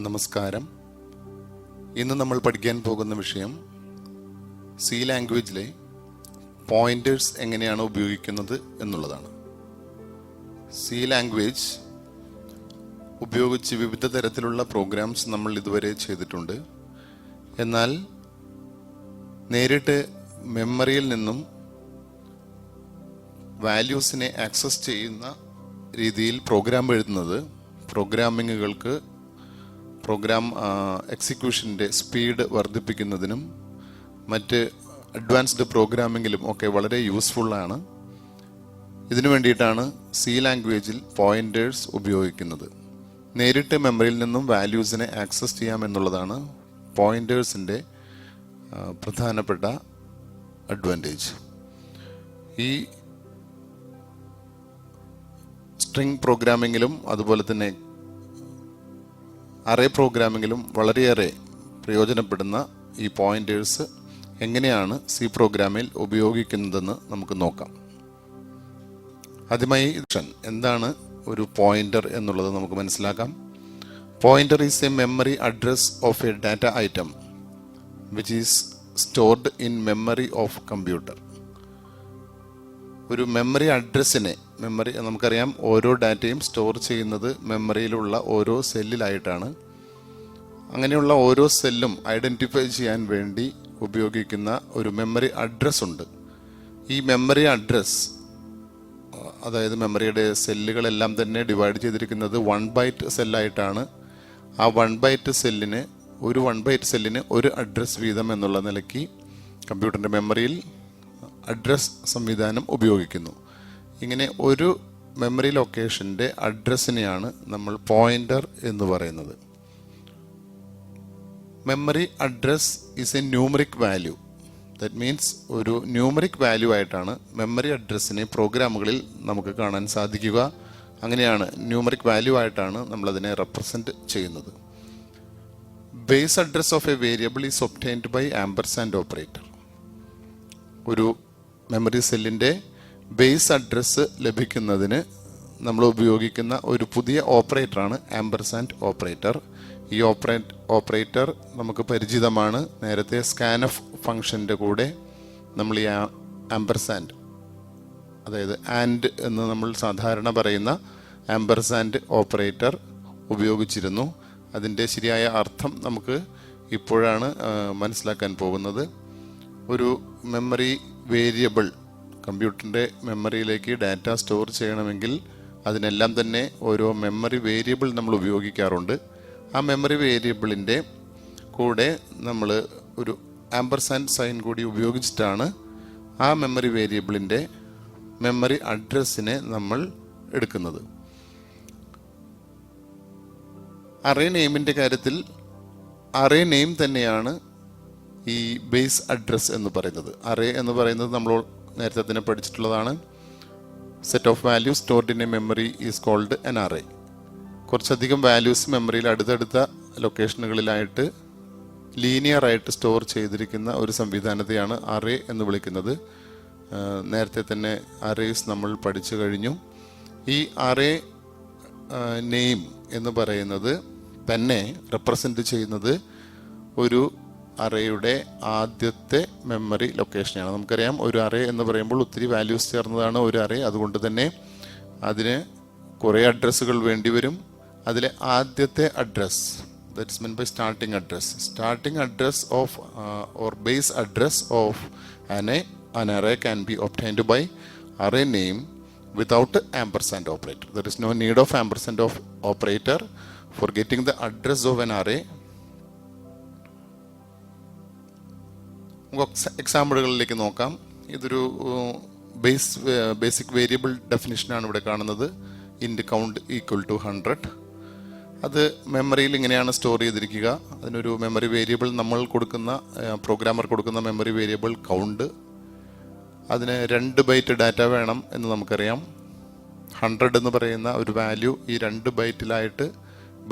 നമസ്കാരം. ഇന്ന് നമ്മൾ പഠിക്കാൻ പോകുന്ന വിഷയം സി ലാംഗ്വേജിലെ പോയിന്റേഴ്സ് എങ്ങനെയാണ് ഉപയോഗിക്കുന്നത് എന്നുള്ളതാണ്. സി ലാംഗ്വേജ് ഉപയോഗിച്ച് വിവിധ തരത്തിലുള്ള പ്രോഗ്രാംസ് നമ്മൾ ഇതുവരെ ചെയ്തിട്ടുണ്ട്. എന്നാൽ നേരിട്ട് മെമ്മറിയിൽ നിന്നും വാല്യൂസിനെ ആക്സസ് ചെയ്യുന്ന രീതിയിൽ പ്രോഗ്രാം എഴുതുന്നത് പ്രോഗ്രാമിങ്ങുകൾക്ക് പ്രോഗ്രാം എക്സിക്യൂഷൻ്റെ സ്പീഡ് വർദ്ധിപ്പിക്കുന്നതിനും മറ്റ് അഡ്വാൻസ്ഡ് പ്രോഗ്രാമിങ്ങിലും ഒക്കെ വളരെ യൂസ്ഫുള്ളാണ്. ഇതിനു വേണ്ടിയിട്ടാണ് സി ലാംഗ്വേജിൽ പോയിന്റേഴ്സ് ഉപയോഗിക്കുന്നത്. നേരിട്ട് മെമ്മറിയിൽ നിന്നും വാല്യൂസിനെ ആക്സസ് ചെയ്യാമെന്നുള്ളതാണ് പോയിന്റേഴ്സിൻ്റെ പ്രധാനപ്പെട്ട അഡ്വാൻറ്റേജ്. ഈ സ്ട്രിംഗ് പ്രോഗ്രാമിങ്ങിലും അതുപോലെ തന്നെ അറേ പ്രോഗ്രാമിങ്ങിലും വളരെയേറെ പ്രയോജനപ്പെടുന്ന ഈ പോയിന്റേഴ്സ് എങ്ങനെയാണ് സി പ്രോഗ്രാമിൽ ഉപയോഗിക്കുന്നതെന്ന് നമുക്ക് നോക്കാം. ആദ്യമായി എന്താണ് ഒരു പോയിന്റർ എന്നുള്ളത് നമുക്ക് മനസ്സിലാക്കാം. Pointer is A memory address of A data item which is stored in memory of computer. ഒരു മെമ്മറി അഡ്രസ്സിനെ, മെമ്മറി നമുക്കറിയാം ഓരോ ഡാറ്റയും സ്റ്റോർ ചെയ്യുന്നത് മെമ്മറിയിലുള്ള ഓരോ സെല്ലിലായിട്ടാണ്. അങ്ങനെയുള്ള ഓരോ സെല്ലും ഐഡൻറ്റിഫൈ ചെയ്യാൻ വേണ്ടി ഉപയോഗിക്കുന്ന ഒരു മെമ്മറി അഡ്രസ് ഉണ്ട്. ഈ മെമ്മറി അഡ്രസ്, അതായത് മെമ്മറിയുടെ സെല്ലുകളെല്ലാം തന്നെ ഡിവൈഡ് ചെയ്തിരിക്കുന്നത് 1 ബൈറ്റ് സെല്ലായിട്ടാണ്. ആ 1 ബൈറ്റ് സെല്ലിന് ഒരു അഡ്രസ് വീതം എന്നുള്ള നിലയ്ക്ക് കമ്പ്യൂട്ടറിൻ്റെ മെമ്മറിയിൽ അഡ്രസ് സംവിധാനം ഉപയോഗിക്കുന്നു. ഇങ്ങനെ ഒരു മെമ്മറി ലൊക്കേഷൻ്റെ അഡ്രസ്സിനെയാണ് നമ്മൾ പോയിന്റർ എന്ന് പറയുന്നത്. Memory address is A numeric value. That means ഒരു ന്യൂമറിക് വാല്യൂ ആയിട്ടാണ് മെമ്മറി അഡ്രസ്സിനെ പ്രോഗ്രാമുകളിൽ നമുക്ക് കാണാൻ സാധിക്കുക. അങ്ങനെയാണ് ന്യൂമറിക് വാല്യൂ ആയിട്ടാണ് നമ്മളതിനെ റെപ്രസെൻറ്റ് ചെയ്യുന്നത്. Base address of a variable is obtained by ampersand operator. ഒരു മെമ്മറി സെല്ലിൻ്റെ ബേസ് അഡ്രസ്സ് ലഭിക്കുന്നതിന് നമ്മൾ ഉപയോഗിക്കുന്ന ഒരു പുതിയ ഓപ്പറേറ്ററാണ് ആംപർസാൻഡ് ഓപ്പറേറ്റർ. ഈ ഓപ്പറേറ്റർ നമുക്ക് പരിചിതമാണ്. നേരത്തെ സ്കാൻഎഫ് ഫംഗ്ഷൻ്റെ കൂടെ നമ്മൾ ഈ ആംപർസാൻഡ്, അതായത് ആൻഡ് എന്ന് നമ്മൾ സാധാരണ പറയുന്ന ആംപർസാൻഡ് ഓപ്പറേറ്റർ ഉപയോഗിച്ചിരുന്നു. അതിൻ്റെ ശരിയായ അർത്ഥം നമുക്ക് ഇപ്പോഴാണ് മനസ്സിലാക്കാൻ പോകുന്നത്. ഒരു മെമ്മറി വേരിയബിൾ, കമ്പ്യൂട്ടറിൻ്റെ മെമ്മറിയിലേക്ക് ഡാറ്റ സ്റ്റോർ ചെയ്യണമെങ്കിൽ അതിനെല്ലാം തന്നെ ഓരോ മെമ്മറി വേരിയബിൾ നമ്മൾ ഉപയോഗിക്കാറുണ്ട്. ആ മെമ്മറി വേരിയബിളിൻ്റെ കൂടെ നമ്മൾ ഒരു ആംപർസാൻഡ് സൈൻ കൂടി ഉപയോഗിച്ചിട്ടാണ് ആ മെമ്മറി വേരിയബിളിൻ്റെ മെമ്മറി അഡ്രസ്സിനെ നമ്മൾ എടുക്കുന്നത്. അറേ നെയിമിൻ്റെ കാര്യത്തിൽ അറേ നെയിം തന്നെയാണ് ഈ ബേസ് അഡ്രസ് എന്ന് പറയുന്നത്. അറേ എന്ന് പറയുന്നത് നമ്മൾ നേരത്തെ തന്നെ പഠിച്ചിട്ടുള്ളതാണ്. Set of values stored in a memory is called an array. കുറച്ചധികം വാല്യൂസ് മെമ്മറിയിൽ അടുത്തടുത്ത ലൊക്കേഷനുകളിലായിട്ട് ലീനിയറായിട്ട് സ്റ്റോർ ചെയ്തിരിക്കുന്ന ഒരു സംവിധാനത്തെയാണ് അറേ എന്ന് വിളിക്കുന്നത്. നേരത്തെ തന്നെ അറേസ് നമ്മൾ പഠിച്ചു കഴിഞ്ഞു. ഈ അറേ നെയിം എന്ന് പറയുന്നത് തന്നെ റെപ്രസെൻ്റ് ചെയ്യുന്നത് ഒരു അറേയുടെ ആദ്യത്തെ മെമ്മറി ലൊക്കേഷനാണ്. നമുക്കറിയാം ഒരു അറേ എന്ന് പറയുമ്പോൾ ഒത്തിരി വാല്യൂസ് ചേർന്നതാണ് ഒരു അറേ. അതുകൊണ്ട് തന്നെ അതിന് കുറേ അഡ്രസ്സുകൾ വേണ്ടി വരും. അതിലെ ആദ്യത്തെ address, that's mean by starting address of or base address of an array can be obtained by array name without ampersand operator. There is no need of ampersand operator for getting the address of an array. എക്സാമ്പിളുകളിലേക്ക് നോക്കാം. ഇതൊരു basic variable ഡെഫിനിഷനാണ് ഇവിടെ കാണുന്നത്. ഇൻറ്റ് count equal to 100. അത് മെമ്മറിയിൽ ഇങ്ങനെയാണ് store ചെയ്തിരിക്കുക. അതിനൊരു memory variable നമ്മൾ കൊടുക്കുന്ന, പ്രോഗ്രാമർ കൊടുക്കുന്ന മെമ്മറി വേരിയബിൾ കൗണ്ട്. അതിന് 2 ബൈറ്റ് ഡാറ്റ വേണം എന്ന് നമുക്കറിയാം. 100 എന്ന് പറയുന്ന ഒരു വാല്യൂ ഈ 2 ബൈറ്റിലായിട്ട്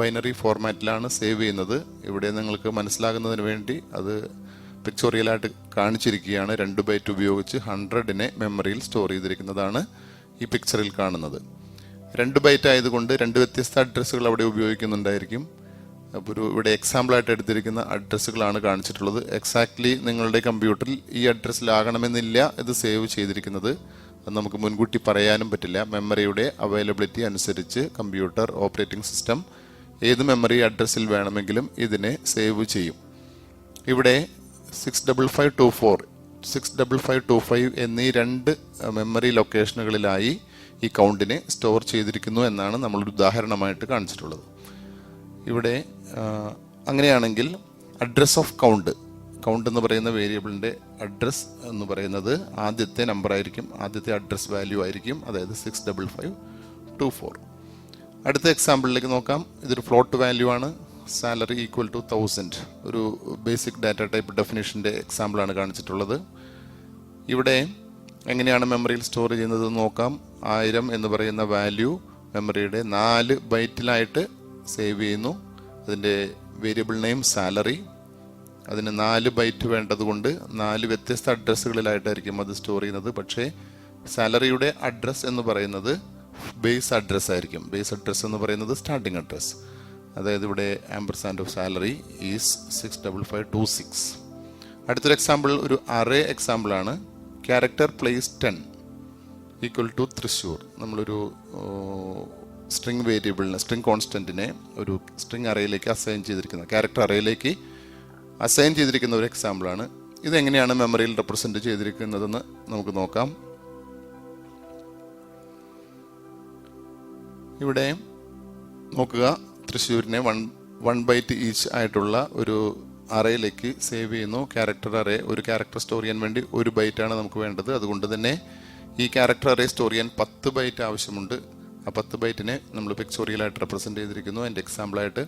ബൈനറി ഫോർമാറ്റിലാണ് സേവ് ചെയ്യുന്നത്. ഇവിടെ നിങ്ങൾക്ക് മനസ്സിലാകുന്നതിന് വേണ്ടി അത് പിക്ചോറിയലായിട്ട് കാണിച്ചിരിക്കുകയാണ്. 2 ബൈറ്റ് ഉപയോഗിച്ച് 100നെ മെമ്മറിയിൽ സ്റ്റോർ ചെയ്തിരിക്കുന്നതാണ് ഈ പിക്ചറിൽ കാണുന്നത്. 2 ബൈറ്റ് ആയതുകൊണ്ട് 2 വ്യത്യസ്ത അഡ്രസ്സുകൾ അവിടെ ഉപയോഗിക്കുന്നുണ്ടായിരിക്കും. അപ്പോൾ ഇവിടെ എക്സാമ്പിളായിട്ട് എടുത്തിരിക്കുന്ന അഡ്രസ്സുകളാണ് കാണിച്ചിട്ടുള്ളത്. എക്സാക്ട്ലി നിങ്ങളുടെ കമ്പ്യൂട്ടറിൽ ഈ അഡ്രസ്സിലാകണമെന്നില്ല ഇത് സേവ് ചെയ്തിരിക്കുന്നത്. അത് നമുക്ക് മുൻകൂട്ടി പറയാനും പറ്റില്ല. മെമ്മറിയുടെ അവൈലബിലിറ്റി അനുസരിച്ച് കമ്പ്യൂട്ടർ ഓപ്പറേറ്റിംഗ് സിസ്റ്റം ഏത് മെമ്മറി അഡ്രസ്സിൽ വേണമെങ്കിലും ഇതിനെ സേവ് ചെയ്യും. ഇവിടെ 65524, 65525 എന്നീ രണ്ട് മെമ്മറി ലൊക്കേഷനുകളിലായി ഈ കൗണ്ടിനെ സ്റ്റോർ ചെയ്തിരിക്കുന്നു എന്നാണ് നമ്മളൊരു ഉദാഹരണമായിട്ട് കാണിച്ചിട്ടുള്ളത്. ഇവിടെ അങ്ങനെയാണെങ്കിൽ അഡ്രസ് ഓഫ് കൗണ്ട് എന്ന് പറയുന്ന വേരിയബിളിൻ്റെ അഡ്രസ് എന്ന് പറയുന്നത് ആദ്യത്തെ നമ്പർ ആയിരിക്കും, ആദ്യത്തെ അഡ്രസ് വാല്യൂ ആയിരിക്കും, അതായത് 65524. അടുത്ത എക്സാമ്പിളിലേക്ക് നോക്കാം. ഇതൊരു ഫ്ലോട്ട് വാല്യൂ ആണ്. സാലറി ഈക്വൽ ടു 1000, ഒരു ബേസിക് ഡാറ്റ ടൈപ്പ് ഡെഫിനിഷൻ്റെ എക്സാമ്പിളാണ് കാണിച്ചിട്ടുള്ളത്. ഇവിടെ എങ്ങനെയാണ് മെമ്മറിയിൽ സ്റ്റോർ ചെയ്യുന്നത് നോക്കാം. 1000 എന്ന് പറയുന്ന വാല്യൂ മെമ്മറിയുടെ 4 ബൈറ്റിലായിട്ട് സേവ് ചെയ്യുന്നു. അതിൻ്റെ വേരിയബിൾ നെയിം സാലറി. അതിന് 4 ബൈറ്റ് വേണ്ടതുകൊണ്ട് 4 വ്യത്യസ്ത അഡ്രസ്സുകളിലായിട്ടായിരിക്കും അത് സ്റ്റോർ ചെയ്യുന്നത്. പക്ഷേ സാലറിയുടെ അഡ്രസ്സ് എന്ന് പറയുന്നത് ബേസ് അഡ്രസ്സ് ആയിരിക്കും. ബേസ് അഡ്രസ്സ് എന്ന് പറയുന്നത് സ്റ്റാർട്ടിംഗ് അഡ്രസ്സ്. അതായത് ഇവിടെ ആംപർസാൻഡ് ഓഫ് സാലറി ഈസ് 65526. അടുത്തൊരു എക്സാമ്പിൾ ഒരു അറേ എക്സാമ്പിളാണ്. Character place 10 equal to Thrissur. നമ്മളൊരു സ്ട്രിംഗ് വേരിയബിളിനെ, സ്ട്രിംഗ് കോൺസ്റ്റന്റിനെ ഒരു സ്ട്രിംഗ് അറേയിലേക്ക് അസൈൻ ചെയ്തിരിക്കുന്ന, ക്യാരക്ടർ അറേയിലേക്ക് അസൈൻ ചെയ്തിരിക്കുന്ന ഒരു എക്സാമ്പിളാണ്. ഇതെങ്ങനെയാണ് മെമ്മറിയിൽ റെപ്രസെന്റ് ചെയ്തിരിക്കുന്നതെന്ന് നമുക്ക് നോക്കാം. ഇവിടെ നോക്കുക, തൃശ്ശൂരിനെ 1 ബൈറ്റ് ഈച്ച് ആയിട്ടുള്ള ഒരു അറേയിലേക്ക് സേവ് ചെയ്യുന്നു. ക്യാരക്ടർ അറേ, ഒരു ക്യാരക്ടർ സ്റ്റോർ ചെയ്യാൻ വേണ്ടി 1 ബൈറ്റാണ് നമുക്ക് വേണ്ടത്. അതുകൊണ്ട് തന്നെ ഈ ക്യാരക്ടർ അറേ സ്റ്റോർ ചെയ്യാൻ 10 ബൈറ്റ് ആവശ്യമുണ്ട്. ആ 10 ബൈറ്റിനെ നമ്മൾ പിക്ചോറിയലായിട്ട് റെപ്രസെന്റ് ചെയ്തിരിക്കുന്നു അതിൻ്റെ എക്സാമ്പിളായിട്ട്.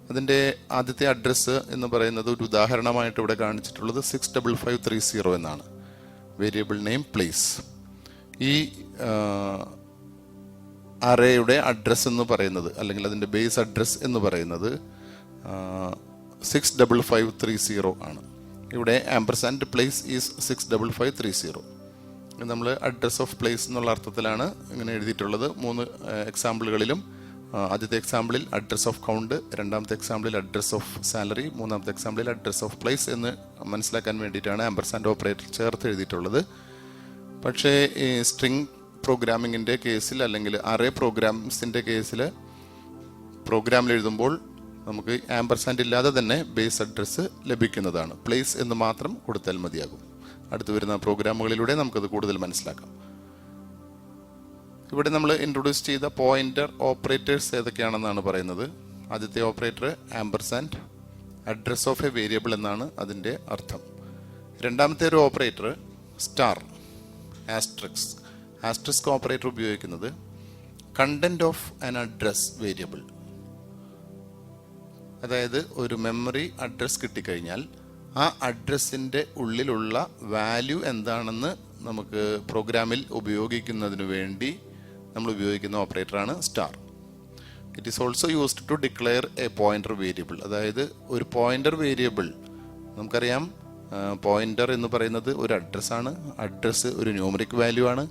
അതിൻ്റെ ആദ്യത്തെ അഡ്രസ്സ് എന്ന് പറയുന്നത് ഒരു ഉദാഹരണമായിട്ട് ഇവിടെ കാണിച്ചിട്ടുള്ളത് 65530 എന്നാണ്. Variable name place. ഈ അറേയുടെ അഡ്രസ്സ് എന്ന് പറയുന്നത്, അല്ലെങ്കിൽ അതിൻ്റെ ബേസ് അഡ്രസ്സ് എന്ന് പറയുന്നത് 65530 ആണ്. ഇവിടെ ആംപർസാൻഡ് പ്ലേസ് ഈസ് 65530. നമ്മൾ അഡ്രസ് ഓഫ് പ്ലേസ് എന്നുള്ള അർത്ഥത്തിലാണ് ഇങ്ങനെ എഴുതിയിട്ടുള്ളത്. 3 എക്സാമ്പിളുകളിലും. ആദ്യത്തെ എക്സാമ്പിളിൽ അഡ്രസ് ഓഫ് കൗണ്ട്, രണ്ടാമത്തെ എക്സാമ്പിളിൽ അഡ്രസ് ഓഫ് സാലറി, മൂന്നാമത്തെ എക്സാമ്പിളിൽ അഡ്രസ് ഓഫ് പ്ലേസ് എന്ന് മനസ്സിലാക്കാൻ വേണ്ടിയിട്ടാണ് ആംപർസാൻഡ് ഓപ്പറേറ്റർ ചേർത്ത് എഴുതിയിട്ടുള്ളത്. പക്ഷേ ഈ സ്ട്രിംഗ് പ്രോഗ്രാമിങ്ങിൻ്റെ കേസിൽ, അല്ലെങ്കിൽ അറേ പ്രോഗ്രാംസിൻ്റെ കേസിൽ പ്രോഗ്രാമിൽ എഴുതുമ്പോൾ നമുക്ക് ആംപർസാൻഡ് ഇല്ലാതെ തന്നെ ബേസ് അഡ്രസ്സ് ലഭിക്കുന്നതാണ്. പ്ലേസ് എന്ന് മാത്രം കൊടുത്താൽ മതിയാകും. അടുത്ത് വരുന്ന പ്രോഗ്രാമുകളിലൂടെ നമുക്കത് കൂടുതൽ മനസ്സിലാക്കാം. ഇവിടെ നമ്മൾ ഇൻട്രൊഡ്യൂസ് ചെയ്ത പോയിന്റർ ഓപ്പറേറ്റേഴ്സ് ഏതൊക്കെയാണെന്നാണ് പറയുന്നത്. ആദ്യത്തെ operator ampersand, address of a variable എന്നാണ് അതിൻ്റെ അർത്ഥം. രണ്ടാമത്തെ ഒരു ഓപ്പറേറ്റർ സ്റ്റാർ, ആസ്ട്രിക്സ്. ആസ്ട്രിസ്ക് ഓപ്പറേറ്റർ ഉപയോഗിക്കുന്നത് content of an address variable. അതായത് ഒരു മെമ്മറി അഡ്രസ് കിട്ടിക്കഴിഞ്ഞാൽ ആ അഡ്രസ്സിൻ്റെ ഉള്ളിലുള്ള വാല്യൂ എന്താണെന്ന് നമുക്ക് പ്രോഗ്രാമിൽ ഉപയോഗിക്കുന്നതിന് വേണ്ടി നമ്മൾ ഉപയോഗിക്കുന്ന ഓപ്പറേറ്ററാണ് star. It is also used to declare a pointer variable. അതായത് ഒരു പോയിന്റർ വേരിയബിൾ, നമുക്കറിയാം പോയിന്റർ എന്ന് പറയുന്നത് ഒരു അഡ്രസ്സാണ്. അഡ്രസ്സ് ഒരു ന്യൂമറിക് വാല്യൂ ആണ്.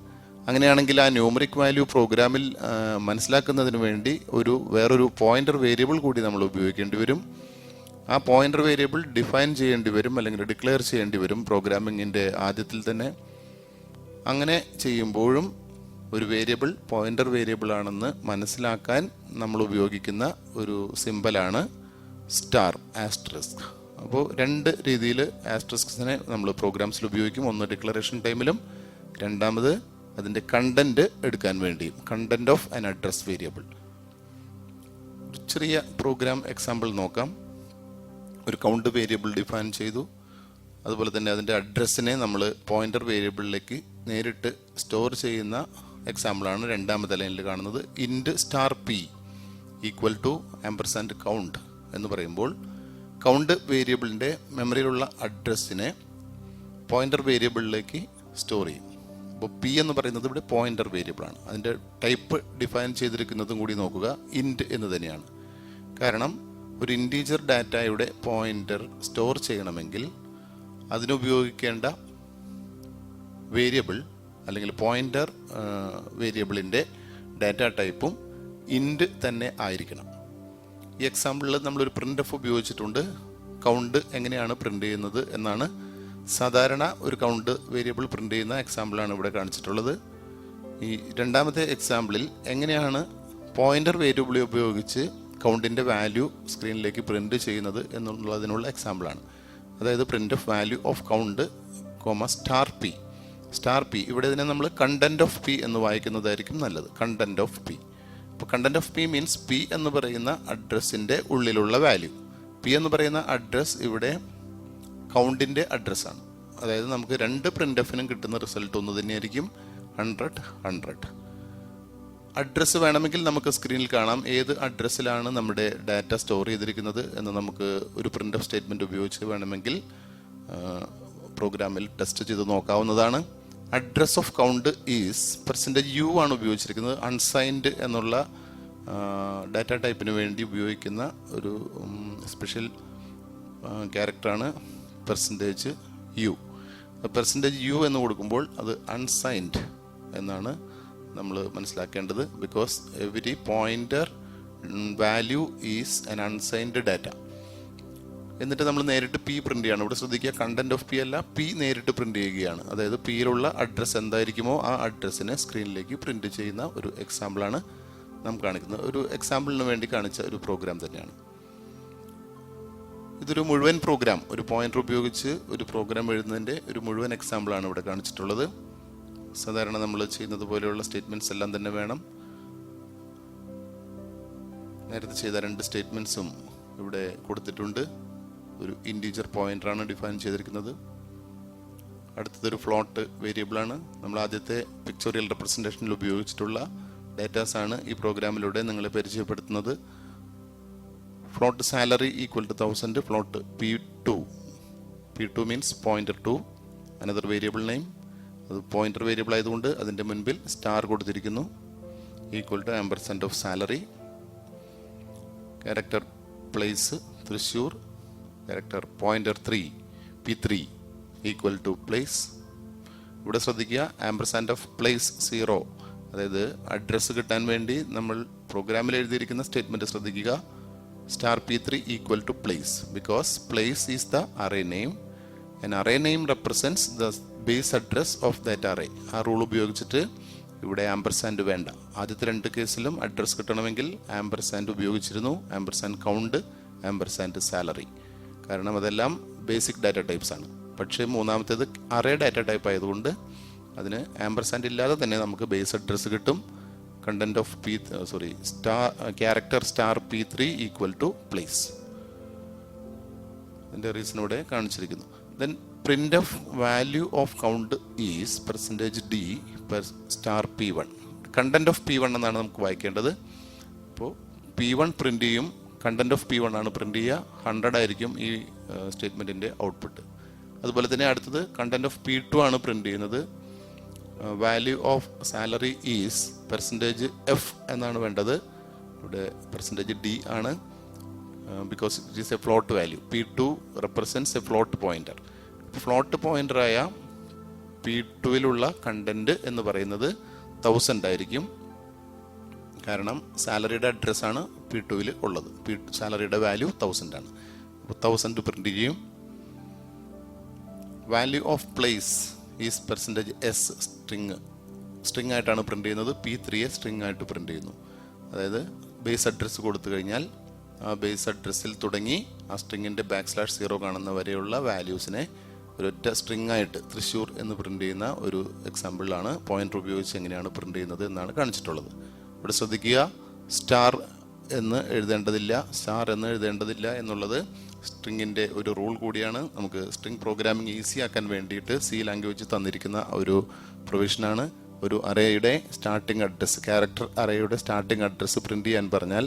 അങ്ങനെയാണെങ്കിൽ ആ ന്യൂമറിക് വാല്യൂ പ്രോഗ്രാമിൽ മനസ്സിലാക്കുന്നതിന് വേണ്ടി വേറൊരു പോയിന്റർ വേരിയബിൾ കൂടി നമ്മൾ ഉപയോഗിക്കേണ്ടി വരും. ആ പോയിന്റർ വേരിയബിൾ ഡിഫൈൻ ചെയ്യേണ്ടി വരും, അല്ലെങ്കിൽ ഡിക്ലെയർ ചെയ്യേണ്ടി വരും പ്രോഗ്രാമിങ്ങിൻ്റെ ആദ്യത്തിൽ തന്നെ. അങ്ങനെ ചെയ്യുമ്പോഴും ഒരു വേരിയബിൾ പോയിന്റർ വേരിയബിൾ ആണെന്ന് മനസ്സിലാക്കാൻ നമ്മൾ ഉപയോഗിക്കുന്ന ഒരു സിമ്പലാണ് സ്റ്റാർ, ആസ്ട്രിസ്ക്. അപ്പോൾ 2 രീതിയിൽ ആസ്ട്രിസ്കിനെ നമ്മൾ പ്രോഗ്രാംസിൽ ഉപയോഗിക്കും. ഒന്ന് ഡിക്ലറേഷൻ ടൈമിലും, രണ്ടാമത് അതിൻ്റെ കണ്ടന്റ് എടുക്കാൻ വേണ്ടിയും. Content of an address variable. ഒരു ചെറിയ പ്രോഗ്രാം എക്സാമ്പിൾ നോക്കാം. ഒരു കൗണ്ട് വേരിയബിൾ ഡിഫൈൻ ചെയ്തു. അതുപോലെ തന്നെ അതിൻ്റെ അഡ്രസ്സിനെ നമ്മൾ പോയിന്റർ വേരിയബിളിലേക്ക് നേരിട്ട് സ്റ്റോർ ചെയ്യുന്ന എക്സാമ്പിളാണ് രണ്ടാമത്തെ ലൈനിൽ കാണുന്നത്. Int star P equal to ampersand count എന്ന് പറയുമ്പോൾ കൗണ്ട് വേരിയബിളിൻ്റെ മെമ്മറിയിലുള്ള അഡ്രസ്സിനെ പോയിന്റർ വേരിയബിളിലേക്ക് സ്റ്റോർ ചെയ്യും. അപ്പോൾ പി എന്ന് പറയുന്നത് ഇവിടെ പോയിന്റർ വേരിയബിളാണ്. അതിൻ്റെ ടൈപ്പ് ഡിഫൈൻ ചെയ്തിരിക്കുന്നതും കൂടി നോക്കുക, ഇൻറ്റ് എന്ന് തന്നെയാണ്. കാരണം ഒരു ഇൻറ്റീജർ ഡാറ്റയുടെ പോയിന്റർ സ്റ്റോർ ചെയ്യണമെങ്കിൽ അതിനുപയോഗിക്കേണ്ട വേരിയബിൾ, അല്ലെങ്കിൽ പോയിന്റർ വേരിയബിളിൻ്റെ ഡാറ്റ ടൈപ്പും ഇൻറ്റ് തന്നെ ആയിരിക്കണം. ഈ എക്സാമ്പിളിൽ നമ്മളൊരു പ്രിൻ്റ് എഫ് ഉപയോഗിച്ചിട്ടുണ്ട്. കൗണ്ട് എങ്ങനെയാണ് പ്രിൻ്റ് ചെയ്യുന്നത് എന്നാണ്. സാധാരണ ഒരു കൗണ്ട് വേരിയബിൾ പ്രിൻ്റ് ചെയ്യുന്ന എക്സാമ്പിളാണ് ഇവിടെ കാണിച്ചിട്ടുള്ളത്. ഈ രണ്ടാമത്തെ എക്സാമ്പിളിൽ എങ്ങനെയാണ് പോയിൻ്റർ വേരിയബിൾ ഉപയോഗിച്ച് കൗണ്ടിൻ്റെ വാല്യൂ സ്ക്രീനിലേക്ക് പ്രിൻ്റ് ചെയ്യുന്നത് എന്നുള്ളതിനുള്ള എക്സാമ്പിളാണ്. അതായത് print of value of count star p. Star p ഇവിടെ ഇതിനെ നമ്മൾ കണ്ടന്റ് ഓഫ് പി എന്ന് വായിക്കുന്നതായിരിക്കും നല്ലത്. Content of p. അപ്പോൾ content of p means p എന്ന് പറയുന്ന അഡ്രസ്സിൻ്റെ ഉള്ളിലുള്ള വാല്യൂ. പി എന്ന് പറയുന്ന അഡ്രസ്സ് ഇവിടെ കൗണ്ടിൻ്റെ അഡ്രസ്സാണ്. അതായത് നമുക്ക് രണ്ട് പ്രിൻ്റ് എഫിനും കിട്ടുന്ന റിസൾട്ട് ഒന്ന് തന്നെയായിരിക്കും, 100 100. അഡ്രസ്സ് വേണമെങ്കിൽ നമുക്ക് സ്ക്രീനിൽ കാണാം ഏത് അഡ്രസ്സിലാണ് നമ്മുടെ ഡാറ്റ സ്റ്റോർ ചെയ്തിരിക്കുന്നത് എന്ന് നമുക്ക് ഒരു പ്രിൻ്റ് എഫ് സ്റ്റേറ്റ്മെൻറ്റ് ഉപയോഗിച്ച് വേണമെങ്കിൽ പ്രോഗ്രാമിൽ ടെസ്റ്റ് ചെയ്ത് നോക്കാവുന്നതാണ്. Address of count is %u ആണ് ഉപയോഗിച്ചിരിക്കുന്നത്. അൺസൈൻഡ് എന്നുള്ള ഡാറ്റ ടൈപ്പിന് വേണ്ടി ഉപയോഗിക്കുന്ന ഒരു സ്പെഷ്യൽ ക്യാരക്ടറാണ് %u. %u എന്ന് കൊടുക്കുമ്പോൾ അത് അൺസൈൻഡ് എന്നാണ് നമ്മൾ മനസ്സിലാക്കേണ്ടത്. Because every pointer value is an unsigned data. എന്നിട്ട് നമ്മൾ നേരിട്ട് പി പ്രിന്റ് ചെയ്യാണ്. ഇവിടെ ശ്രദ്ധിക്കുക, കണ്ടന്റ് ഓഫ് പി അല്ല, പി നേരിട്ട് പ്രിന്റ് ചെയ്യുകയാണ്. അതായത് പിയിലുള്ള അഡ്രസ്സ് എന്തായിരിക്കുമോ ആ അഡ്രസ്സിനെ സ്ക്രീനിലേക്ക് പ്രിന്റ് ചെയ്യുന്ന ഒരു എക്സാമ്പിളാണ് നാം കാണിക്കുന്നത്. ഒരു എക്സാമ്പിളിന് വേണ്ടി കാണിച്ച ഒരു പ്രോഗ്രാം തന്നെയാണ്. ഇതൊരു മുഴുവൻ പ്രോഗ്രാം, ഒരു പോയിന്റർ ഉപയോഗിച്ച് ഒരു പ്രോഗ്രാം എഴുതുന്നതിൻ്റെ ഒരു മുഴുവൻ എക്സാമ്പിളാണ് ഇവിടെ കാണിച്ചിട്ടുള്ളത്. സാധാരണ നമ്മൾ ചെയ്യുന്നത് പോലെയുള്ള സ്റ്റേറ്റ്മെന്റ്സ് എല്ലാം തന്നെ വേണം. നേരത്തെ ചെയ്ത രണ്ട് സ്റ്റേറ്റ്മെന്റ്സും ഇവിടെ കൊടുത്തിട്ടുണ്ട്. ഒരു ഇൻറ്റീജർ പോയിന്ററാണ് ഡിഫൈൻ ചെയ്തിരിക്കുന്നത്. അടുത്തതൊരു ഫ്ലോട്ട് വേരിയബിളാണ്. നമ്മൾ ആദ്യത്തെ പിക്ചോറിയൽ റെപ്രസെൻറ്റേഷനിൽ ഉപയോഗിച്ചിട്ടുള്ള ഡാറ്റാസ് ആണ് ഈ പ്രോഗ്രാമിലൂടെ നിങ്ങളെ പരിചയപ്പെടുത്തുന്നത്. Float salary equal to 1000, float P2 means pointer to another variable name. അത് പോയിന്റർ വേരിയബിൾ ആയതുകൊണ്ട് അതിൻ്റെ മുൻപിൽ സ്റ്റാർ കൊടുത്തിരിക്കുന്നു. Equal to ampersand of salary. Character place Thrissur. Character pointer P3 equal to place. ഇവിടെ ശ്രദ്ധിക്കുക, ആംപർസാൻഡ് ഓഫ് പ്ലേസ് 0. അതായത് address കിട്ടാൻ വേണ്ടി നമ്മൾ പ്രോഗ്രാമിൽ എഴുതിയിരിക്കുന്ന സ്റ്റേറ്റ്മെന്റ് ശ്രദ്ധിക്കുക. Star P3 equal to place because place is the array name. An array name represents the base address of that array. ആ റൂൾ ഉപയോഗിച്ചിട്ട് ഇവിടെ ആംപർസാൻഡ് വേണ്ട. ആദ്യത്തെ രണ്ട് കേസിലും അഡ്രസ് കിട്ടണമെങ്കിൽ ആംപർസാൻഡ് ഉപയോഗിച്ചിരുന്നു. Ampersand count, ampersand salary. കാരണം അതെല്ലാം ബേസിക് ഡാറ്റ ടൈപ്സ് ആണ്. പക്ഷേ മൂന്നാമത്തേത് അറേ ഡാറ്റ ടൈപ്പ് ആയതുകൊണ്ട് അതിന് ആംപർസാൻഡ് ഇല്ലാതെ തന്നെ നമുക്ക് ബേസ് അഡ്രസ് കിട്ടും. Content of character star P3 equal to place. അതിൻ്റെ റീസൺ ഇവിടെ കാണിച്ചിരിക്കുന്നു. Then print of value of count is %d star P1. Content of P1 എന്നാണ് നമുക്ക് വായിക്കേണ്ടത്. അപ്പോൾ P1 പ്രിന്റ് ചെയ്യും, കണ്ടന്റ് ഓഫ് P1 ആണ് പ്രിന്റ് ചെയ്യുക. 100 ആയിരിക്കും ഈ സ്റ്റേറ്റ്മെന്റിന്റെ ഔട്ട്പുട്ട്. അതുപോലെ തന്നെ അടുത്തത് കണ്ടന്റ് ഓഫ് P2 ആണ് പ്രിന്റ് ചെയ്യുന്നത്. Value of salary is %f എന്നാണ് വേണ്ടത്. ഇവിടെ %d ആണ് because it is a float value. P2 represents a float pointer. Float പോയിന്ററായ P2-ലുള്ള കണ്ടന്റ് എന്ന് പറയുന്നത് 1000 ആയിരിക്കും. കാരണം സാലറിയുടെ അഡ്രസ്സാണ് P2-ൽ ഉള്ളത്. സാലറിയുടെ വാല്യൂ 1000 ആണ്. അപ്പോൾ 1000 പ്രിന്റ് ചെയ്യും. Value of place is %s string ആയിട്ടാണ് പ്രിന്റ് ചെയ്യുന്നത്. P3-യെ സ്ട്രിങ് ആയിട്ട് പ്രിന്റ് ചെയ്യുന്നു. അതായത് ബേസ് അഡ്രസ്സ് കൊടുത്തു കഴിഞ്ഞാൽ ആ ബേസ് അഡ്രസ്സിൽ തുടങ്ങി ആ സ്ട്രിങ്ങിൻ്റെ \0 കാണുന്ന വരെയുള്ള വാല്യൂസിനെ ഒരൊറ്റ സ്ട്രിങ് ആയിട്ട് തൃശ്ശൂർ എന്ന് പ്രിന്റ് ചെയ്യുന്ന ഒരു എക്സാമ്പിളാണ് പോയിന്റർ ഉപയോഗിച്ച് എങ്ങനെയാണ് പ്രിന്റ് ചെയ്യുന്നത് എന്നാണ് കാണിച്ചിട്ടുള്ളത്. ഇവിടെ ശ്രദ്ധിക്കുക, സ്റ്റാർ എന്ന് എഴുതേണ്ടതില്ല എന്നുള്ളത് സ്ട്രിങ്ങിൻ്റെ ഒരു റൂൾ കൂടിയാണ്. നമുക്ക് സ്ട്രിങ് പ്രോഗ്രാമിംഗ് ഈസി ആക്കാൻ വേണ്ടിയിട്ട് C ലാംഗ്വേജ് തന്നിരിക്കുന്ന ഒരു പ്രൊവിഷനാണ്. ഒരു അറേയുടെ സ്റ്റാർട്ടിംഗ് അഡ്രസ്സ്, ക്യാരക്ടർ അറേയുടെ സ്റ്റാർട്ടിംഗ് അഡ്രസ്സ് പ്രിന്റ് ചെയ്യാൻ പറഞ്ഞാൽ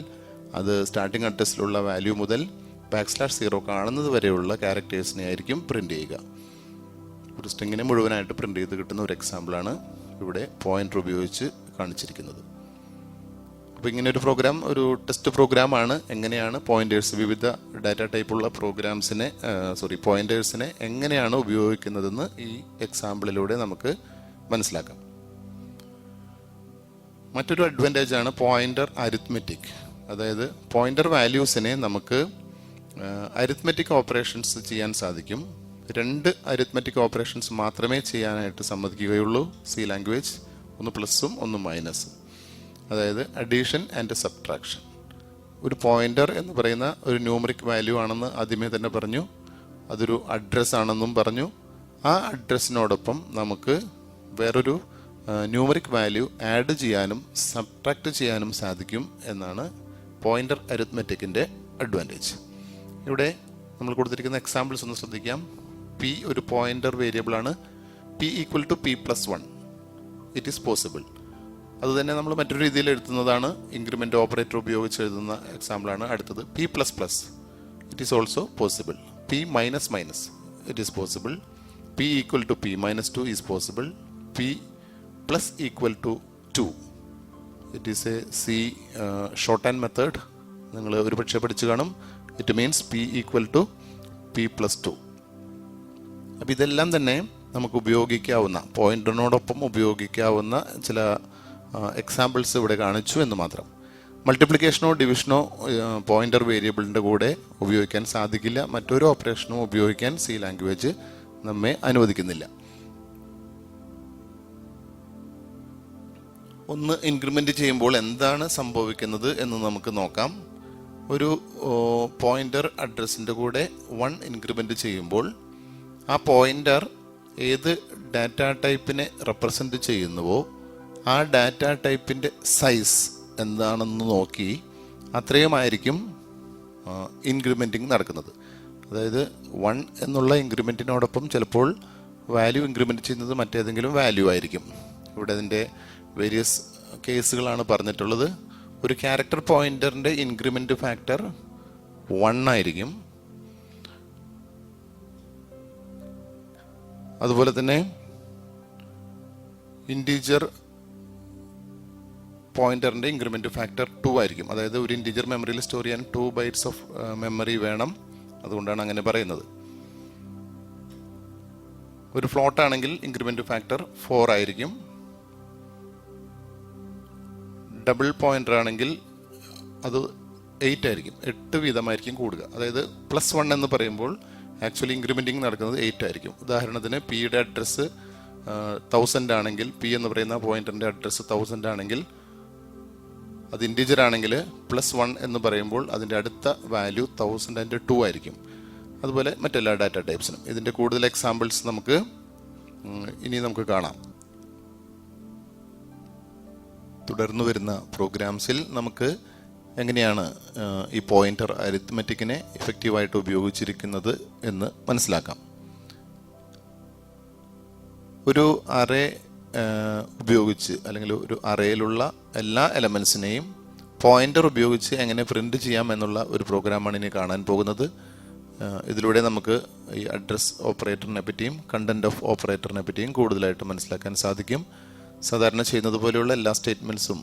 അത് സ്റ്റാർട്ടിംഗ് അഡ്രസ്സിലുള്ള വാല്യൂ മുതൽ \0 കാണുന്നത് വരെയുള്ള ക്യാരക്ടേഴ്സിനെ ആയിരിക്കും പ്രിന്റ് ചെയ്യുക. ഒരു സ്ട്രിങ്ങിനെ മുഴുവനായിട്ട് പ്രിന്റ് ചെയ്ത് കിട്ടുന്ന ഒരു എക്സാമ്പിളാണ് ഇവിടെ പോയിന്റർ ഉപയോഗിച്ച് കാണിച്ചിരിക്കുന്നത്. അപ്പോൾ ഇങ്ങനെ ഒരു പ്രോഗ്രാം ഒരു ടെസ്റ്റ് പ്രോഗ്രാമാണ്. എങ്ങനെയാണ് പോയിന്റേഴ്സ്, വിവിധ ഡാറ്റ ടൈപ്പുള്ള പോയിന്റേഴ്സിനെ എങ്ങനെയാണ് ഉപയോഗിക്കുന്നതെന്ന് ഈ എക്സാമ്പിളിലൂടെ നമുക്ക് മനസ്സിലാക്കാം. മറ്റൊരു അഡ്വാൻറ്റേജ് ആണ് പോയിന്റർ അരിത്മെറ്റിക്. അതായത് പോയിന്റർ വാല്യൂസിനെ നമുക്ക് അരിത്മെറ്റിക് ഓപ്പറേഷൻസ് ചെയ്യാൻ സാധിക്കും. 2 അരിത്മെറ്റിക് ഓപ്പറേഷൻസ് മാത്രമേ ചെയ്യാനായിട്ട് സമ്മതിക്കുകയുള്ളൂ സി ലാംഗ്വേജ്, ഒന്ന് പ്ലസും ഒന്ന് മൈനസും. അതായത് അഡീഷൻ ആൻഡ് സബ്ട്രാക്ഷൻ. ഒരു പോയിന്റർ എന്ന് പറയുന്ന ഒരു ന്യൂമറിക് വാല്യൂ ആണെന്ന് ആദ്യമേ തന്നെ പറഞ്ഞു. അതൊരു അഡ്രസ് ആണെന്നും പറഞ്ഞു. ആ അഡ്രസ്സിനോടൊപ്പം നമുക്ക് വേറൊരു ന്യൂമറിക് വാല്യൂ ആഡ് ചെയ്യാനും സബ്ട്രാക്ട് ചെയ്യാനും സാധിക്കും എന്നാണ് പോയിന്റർ അരിത്മെറ്റിക്കിൻ്റെ അഡ്വാൻറ്റേജ്. ഇവിടെ നമ്മൾ കൊടുത്തിരിക്കുന്ന എക്സാമ്പിൾസ് ഒന്ന് ശ്രദ്ധിക്കാം. പി ഒരു പോയിന്റർ വേരിയബിൾ ആണ്. P equal to P plus 1 it is possible. അത് തന്നെ നമ്മൾ മറ്റൊരു രീതിയിൽ എഴുതുന്നതാണ്. ഇൻക്രിമെൻ്റ് ഓപ്പറേറ്റർ ഉപയോഗിച്ച് എഴുതുന്ന എക്സാമ്പിളാണ് അടുത്തത്. P plus plus it is also possible. P minus minus it is possible. P equal to P minus 2 is possible. P plus equal to 2 it is a C shorthand method. നിങ്ങൾ ഒരു പക്ഷേ പഠിച്ചു കാണും. It means P equal to P plus 2. അപ്പം ഇതെല്ലാം തന്നെ നമുക്ക് ഉപയോഗിക്കാവുന്ന, പോയിന്ററിനോടൊപ്പം ഉപയോഗിക്കാവുന്ന ചില എക്സാമ്പിൾസ് ഇവിടെ കാണിച്ചു എന്ന് മാത്രം. മൾട്ടിപ്ലിക്കേഷനോ ഡിവിഷനോ പോയിന്റർ വേരിയബിളിൻ്റെ കൂടെ ഉപയോഗിക്കാൻ സാധിക്കില്ല. മറ്റൊരു ഓപ്പറേഷനും ഉപയോഗിക്കാൻ സി ലാംഗ്വേജ് നമ്മെ അനുവദിക്കുന്നില്ല. ഒന്ന് ഇൻക്രിമെൻ്റ് ചെയ്യുമ്പോൾ എന്താണ് സംഭവിക്കുന്നത് എന്ന് നമുക്ക് നോക്കാം. ഒരു പോയിന്റർ അഡ്രസ്സിൻ്റെ കൂടെ 1 ഇൻക്രിമെൻ്റ് ചെയ്യുമ്പോൾ ആ പോയിന്റർ ഏത് ഡാറ്റ ടൈപ്പിനെ റെപ്രസെൻ്റ് ചെയ്യുന്നുവോ ആ ഡാറ്റ ടൈപ്പിൻ്റെ സൈസ് എന്താണെന്ന് നോക്കി അത്രയുമായിരിക്കും ഇൻക്രിമെൻറ്റിങ് നടക്കുന്നത്. അതായത് 1 എന്നുള്ള ഇൻക്രിമെൻറ്റിനോടൊപ്പം ചിലപ്പോൾ വാല്യൂ ഇൻക്രിമെൻറ്റ് ചെയ്യുന്നത് മറ്റേതെങ്കിലും വാല്യൂ ആയിരിക്കും. ഇവിടെ അതിൻ്റെ വേരിയസ് കേസുകളാണ് പറഞ്ഞിട്ടുള്ളത്. ഒരു ക്യാരക്ടർ പോയിന്ററിൻ്റെ ഇൻക്രിമെൻ്റ് ഫാക്ടർ 1 ആയിരിക്കും. അതുപോലെ തന്നെ ഇൻറ്റീജർ പോയിന്ററിൻ്റെ ഇൻക്രിമെൻ്റ് ഫാക്ടർ 2 ആയിരിക്കും. അതായത് ഒരു ഇൻറ്റീജർ മെമ്മറിയിൽ സ്റ്റോർ ചെയ്യാൻ 2 ബൈറ്റ്സ് ഓഫ് മെമ്മറി വേണം. അതുകൊണ്ടാണ് അങ്ങനെ പറയുന്നത്. ഒരു ഫ്ലോട്ട് ആണെങ്കിൽ ഇൻക്രിമെൻ്റ് ഫാക്ടർ 4 ആയിരിക്കും. ഡബിൾ പോയിന്റർ ആണെങ്കിൽ അത് 8 ആയിരിക്കും. 8 വീതമായിരിക്കും കൂടുക. അതായത് +1 എന്ന് പറയുമ്പോൾ ആക്ച്വലി ഇൻക്രിമെൻറ്റിങ് നടക്കുന്നത് 8 ആയിരിക്കും. ഉദാഹരണത്തിന് പിയുടെ അഡ്രസ്സ് 1000 ആണെങ്കിൽ, പി എന്ന് പറയുന്ന പോയിന്ററിൻ്റെ അഡ്രസ്സ് 1000 ആണെങ്കിൽ, അത് ഇൻറ്റീജർ ആണെങ്കിൽ +1 എന്ന് പറയുമ്പോൾ അതിൻ്റെ അടുത്ത വാല്യൂ 1002 ആയിരിക്കും. അതുപോലെ മറ്റെല്ലാ ഡാറ്റ ടൈപ്സിനും. ഇതിൻ്റെ കൂടുതൽ എക്സാമ്പിൾസ് ഇനി നമുക്ക് കാണാം. തുടർന്നു വരുന്ന പ്രോഗ്രാംസിൽ നമുക്ക് എങ്ങനെയാണ് ഈ പോയിന്റർ അരിത്മെറ്റിക്കിനെ ഇഫക്റ്റീവായിട്ട് ഉപയോഗിച്ചിരിക്കുന്നത് എന്ന് മനസ്സിലാക്കാം. ഒരു അറേ ഉപയോഗിച്ച് അല്ലെങ്കിൽ ഒരു അറേയിലുള്ള എല്ലാ എലമെൻസിനെയും പോയിന്റർ ഉപയോഗിച്ച് എങ്ങനെ പ്രിന്റ് ചെയ്യാം എന്നുള്ള ഒരു പ്രോഗ്രാമാണ് ഇനി കാണാൻ പോകുന്നത്. ഇതിലൂടെ നമുക്ക് ഈ അഡ്രസ് ഓപ്പറേറ്ററിനെ പറ്റിയും കണ്ടന്റ് ഓഫ് ഓപ്പറേറ്ററിനെ പറ്റിയും കൂടുതലായിട്ട് മനസ്സിലാക്കാൻ സാധിക്കും. സാധാരണ ചെയ്യുന്നത് പോലെയുള്ള എല്ലാ സ്റ്റേറ്റ്മെൻറ്റ്സും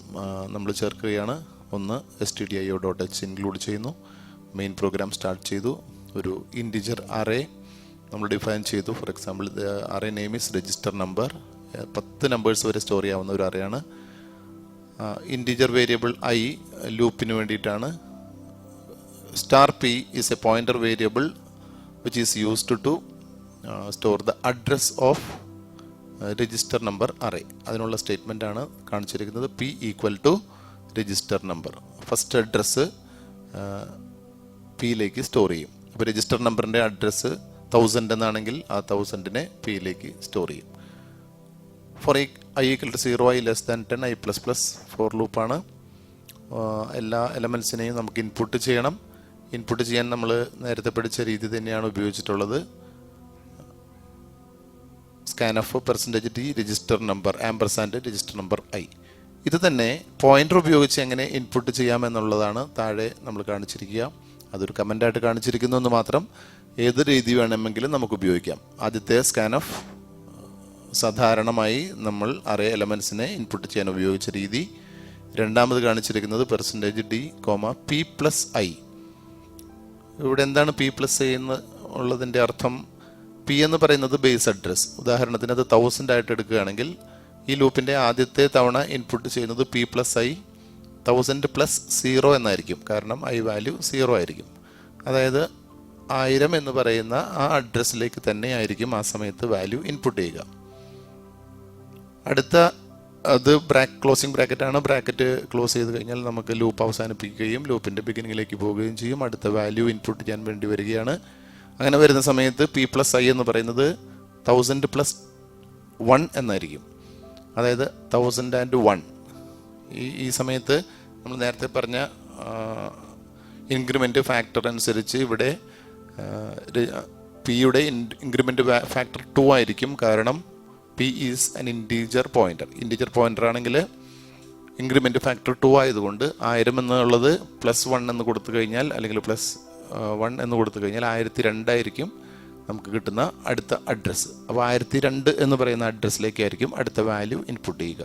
നമ്മൾ ചേർക്കുകയാണ്. ഒന്ന് stdio.h ഇൻക്ലൂഡ് ചെയ്യുന്നു. മെയിൻ പ്രോഗ്രാം സ്റ്റാർട്ട് ചെയ്തു. ഒരു ഇൻറ്റിജർ അറേ നമ്മൾ ഡിഫൈൻ ചെയ്തു. For example array name is register number. 10 numbers വരെ സ്റ്റോർ ചെയ്യാവുന്ന ഒരു അറേയാണ്. ഇൻറ്റിജർ വേരിയബിൾ ഐ ലൂപ്പിന് വേണ്ടിയിട്ടാണ്. *p is a pointer variable which is used to store the address of register number array. അതിനുള്ള statement ആണ് കാണിച്ചിരിക്കുന്നത്. p equal to register number. First address പിയിലേക്ക് store ചെയ്യും. അപ്പോൾ രജിസ്റ്റർ നമ്പറിൻ്റെ അഡ്രസ്സ് 1000 എന്നാണെങ്കിൽ ആ 1000നെ പിയിലേക്ക് സ്റ്റോർ ചെയ്യും. For i equal to 0, i less than 10, i++ for ലൂപ്പാണ്. എല്ലാ എലമെൻസിനെയും നമുക്ക് ഇൻപുട്ട് ചെയ്യണം. ഇൻപുട്ട് ചെയ്യാൻ നമ്മൾ നേരത്തെ പഠിച്ച രീതി തന്നെയാണ് ഉപയോഗിച്ചിട്ടുള്ളത്. scanf %d register number ampersand register number i. ഇത് തന്നെ പോയിന്റർ ഉപയോഗിച്ച് എങ്ങനെ ഇൻപുട്ട് ചെയ്യാമെന്നുള്ളതാണ് താഴെ നമ്മൾ കാണിച്ചിരിക്കുക. അതൊരു കമൻ്റായിട്ട് കാണിച്ചിരിക്കുന്നു എന്ന് മാത്രം. ഏത് രീതി വേണമെങ്കിലും നമുക്ക് ഉപയോഗിക്കാം. ആദ്യത്തെ scanf സാധാരണമായി നമ്മൾ അറേ എലമെൻസിനെ ഇൻപുട്ട് ചെയ്യാൻ ഉപയോഗിച്ച രീതി. രണ്ടാമത് കാണിച്ചിരിക്കുന്നത് %d, p+i. ഇവിടെ എന്താണ് p+i എന്നുള്ളതിൻ്റെ അർത്ഥം? p എന്ന് പറയുന്നത് ബേസ് അഡ്രസ്. ഉദാഹരണത്തിന് അത് 1000 ആയിട്ട് എടുക്കുകയാണെങ്കിൽ ഈ ലൂപ്പിൻ്റെ ആദ്യത്തെ തവണ ഇൻപുട്ട് ചെയ്യുന്നത് p+i 1000 പ്ലസ് 0 എന്നായിരിക്കും, കാരണം ഐ വാല്യൂ 0 ആയിരിക്കും. അതായത് 1000 എന്ന് പറയുന്ന ആ അഡ്രസ്സിലേക്ക് തന്നെ ആയിരിക്കും ആ സമയത്ത് വാല്യൂ ഇൻപുട്ട് ചെയ്യുക. അടുത്ത അത് ക്ലോസിംഗ് ബ്രാക്കറ്റാണ്. ബ്രാക്കറ്റ് ക്ലോസ് ചെയ്ത് കഴിഞ്ഞാൽ നമുക്ക് ലൂപ്പ് അവസാനിപ്പിക്കുകയും ലൂപ്പിൻ്റെ ബിഗിനിങ്ങിലേക്ക് പോവുകയും ചെയ്യും. അടുത്ത വാല്യൂ ഇൻപുട്ട് ചെയ്യാൻ വേണ്ടി വരികയാണ്. അങ്ങനെ വരുന്ന സമയത്ത് പി പ്ലസ് ഐ എന്ന് പറയുന്നത് 1000 പ്ലസ് 1 എന്നായിരിക്കും. അതായത് 1001. ഈ സമയത്ത് നമ്മൾ നേരത്തെ പറഞ്ഞ ഇൻക്രിമെൻ്റ് ഫാക്ടർ അനുസരിച്ച് ഇവിടെ പിയുടെ ഇൻക്രിമെൻ്റ് ഫാക്ടർ 2 ആയിരിക്കും. കാരണം P is an integer pointer. Integer pointer ആണെങ്കിൽ ഇൻക്രിമെൻ്റ് ഫാക്ടർ 2 ആയതുകൊണ്ട് 1000 എന്നുള്ളത് +1 എന്ന് കൊടുത്തു കഴിഞ്ഞാൽ, അല്ലെങ്കിൽ +1 എന്ന് കൊടുത്തു കഴിഞ്ഞാൽ 1002 ആയിരിക്കും നമുക്ക് കിട്ടുന്ന അടുത്ത അഡ്രസ്സ്. അപ്പോൾ 1002 എന്ന് പറയുന്ന അഡ്രസ്സിലേക്കായിരിക്കും അടുത്ത വാല്യൂ ഇൻപുട്ട് ചെയ്യുക.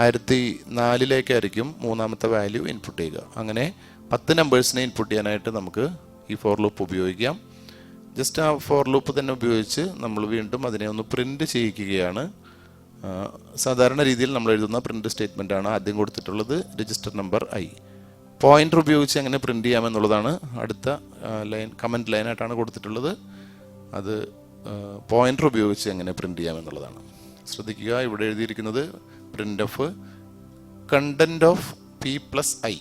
1004 മൂന്നാമത്തെ വാല്യൂ ഇൻപുട്ട് ചെയ്യുക. അങ്ങനെ 10 നമ്പേഴ്സിനെ ഇൻപുട്ട് ചെയ്യാനായിട്ട് നമുക്ക് ഈ ഫോർ ലൂപ്പ് ഉപയോഗിക്കാം. ജസ്റ്റ് ആ ഫോർ ലൂപ്പ് തന്നെ ഉപയോഗിച്ച് നമ്മൾ വീണ്ടും അതിനെ ഒന്ന് പ്രിൻ്റ് ചെയ്യിക്കുകയാണ്. സാധാരണ രീതിയിൽ നമ്മൾ എഴുതുന്ന പ്രിൻ്റ് സ്റ്റേറ്റ്മെൻ്റ് ആണ് ആദ്യം കൊടുത്തിട്ടുള്ളത്, രജിസ്റ്റർ നമ്പർ ഐ. പോയിൻ്റർ ഉപയോഗിച്ച് എങ്ങനെ പ്രിൻ്റ് ചെയ്യാമെന്നുള്ളതാണ് അടുത്ത ലൈൻ, കമൻറ്റ് ലൈനായിട്ടാണ് കൊടുത്തിട്ടുള്ളത്. അത് പോയിൻ്റർ ഉപയോഗിച്ച് എങ്ങനെ പ്രിൻ്റ് ചെയ്യാമെന്നുള്ളതാണ്. ശ്രദ്ധിക്കുക, ഇവിടെ എഴുതിയിരിക്കുന്നത് print of content of P plus I.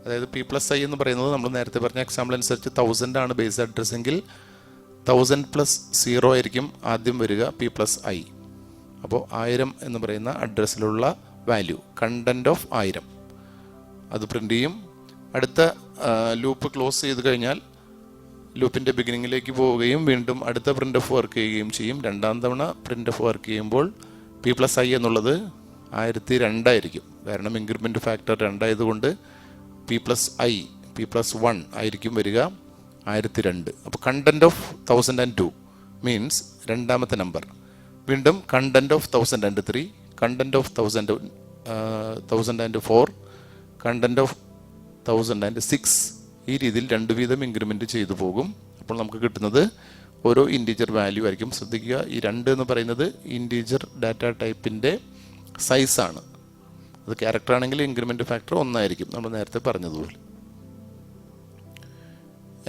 അതായത് പി പ്ലസ് ഐ എന്ന് പറയുന്നത് നമ്മൾ നേരത്തെ പറഞ്ഞ എക്സാമ്പിൾ അനുസരിച്ച് 1000 ആണ് ബേസ് അഡ്രസ് എങ്കിൽ 1000 പ്ലസ് 0 ആയിരിക്കും ആദ്യം വരിക പി പ്ലസ് ഐ. അപ്പോൾ 1000 എന്ന് പറയുന്ന അഡ്രസ്സിലുള്ള വാല്യൂ കണ്ടന്റ് ഓഫ് 1000 അത് പ്രിൻ്റ് ചെയ്യും. അടുത്ത ലൂപ്പ് ക്ലോസ് ചെയ്ത് കഴിഞ്ഞാൽ ലൂപ്പിൻ്റെ ബിഗിനിങ്ങിലേക്ക് പോവുകയും വീണ്ടും അടുത്ത പ്രിൻ്റ് ഓഫ് വർക്ക് ചെയ്യുകയും ചെയ്യും. രണ്ടാം തവണ പ്രിൻ്റ് ഓഫ് വർക്ക് ചെയ്യുമ്പോൾ പി പ്ലസ് ഐ എന്നുള്ളത് 1002 ആയിരിക്കും. കാരണം ഇൻക്രിമെൻ്റ് ഫാക്ടർ 2 ആയതുകൊണ്ട് P plus I P plus 1 ആയിരിക്കും വരിക 1002. അപ്പോൾ കണ്ടന്റ് ഓഫ് 1002 മീൻസ് രണ്ടാമത്തെ നമ്പർ. വീണ്ടും content of 1003, content of 1004, content of 1006. ഈ രീതിയിൽ 2 വീതം ഇൻക്രിമെൻ്റ് ചെയ്തു പോകും. അപ്പോൾ നമുക്ക് കിട്ടുന്നത് ഓരോ ഇൻറ്റീജർ വാല്യൂ ആയിരിക്കും. ശ്രദ്ധിക്കുക, ഈ 2 എന്ന് പറയുന്നത് ഇൻറ്റീജർ ഡാറ്റ ടൈപ്പിൻ്റെ സൈസാണ്. അത് ക്യാരക്ടർ ആണെങ്കിൽ ഇൻക്രിമെൻ്റ് ഫാക്ടർ 1 ആയിരിക്കും, നമ്മൾ നേരത്തെ പറഞ്ഞതുപോലെ.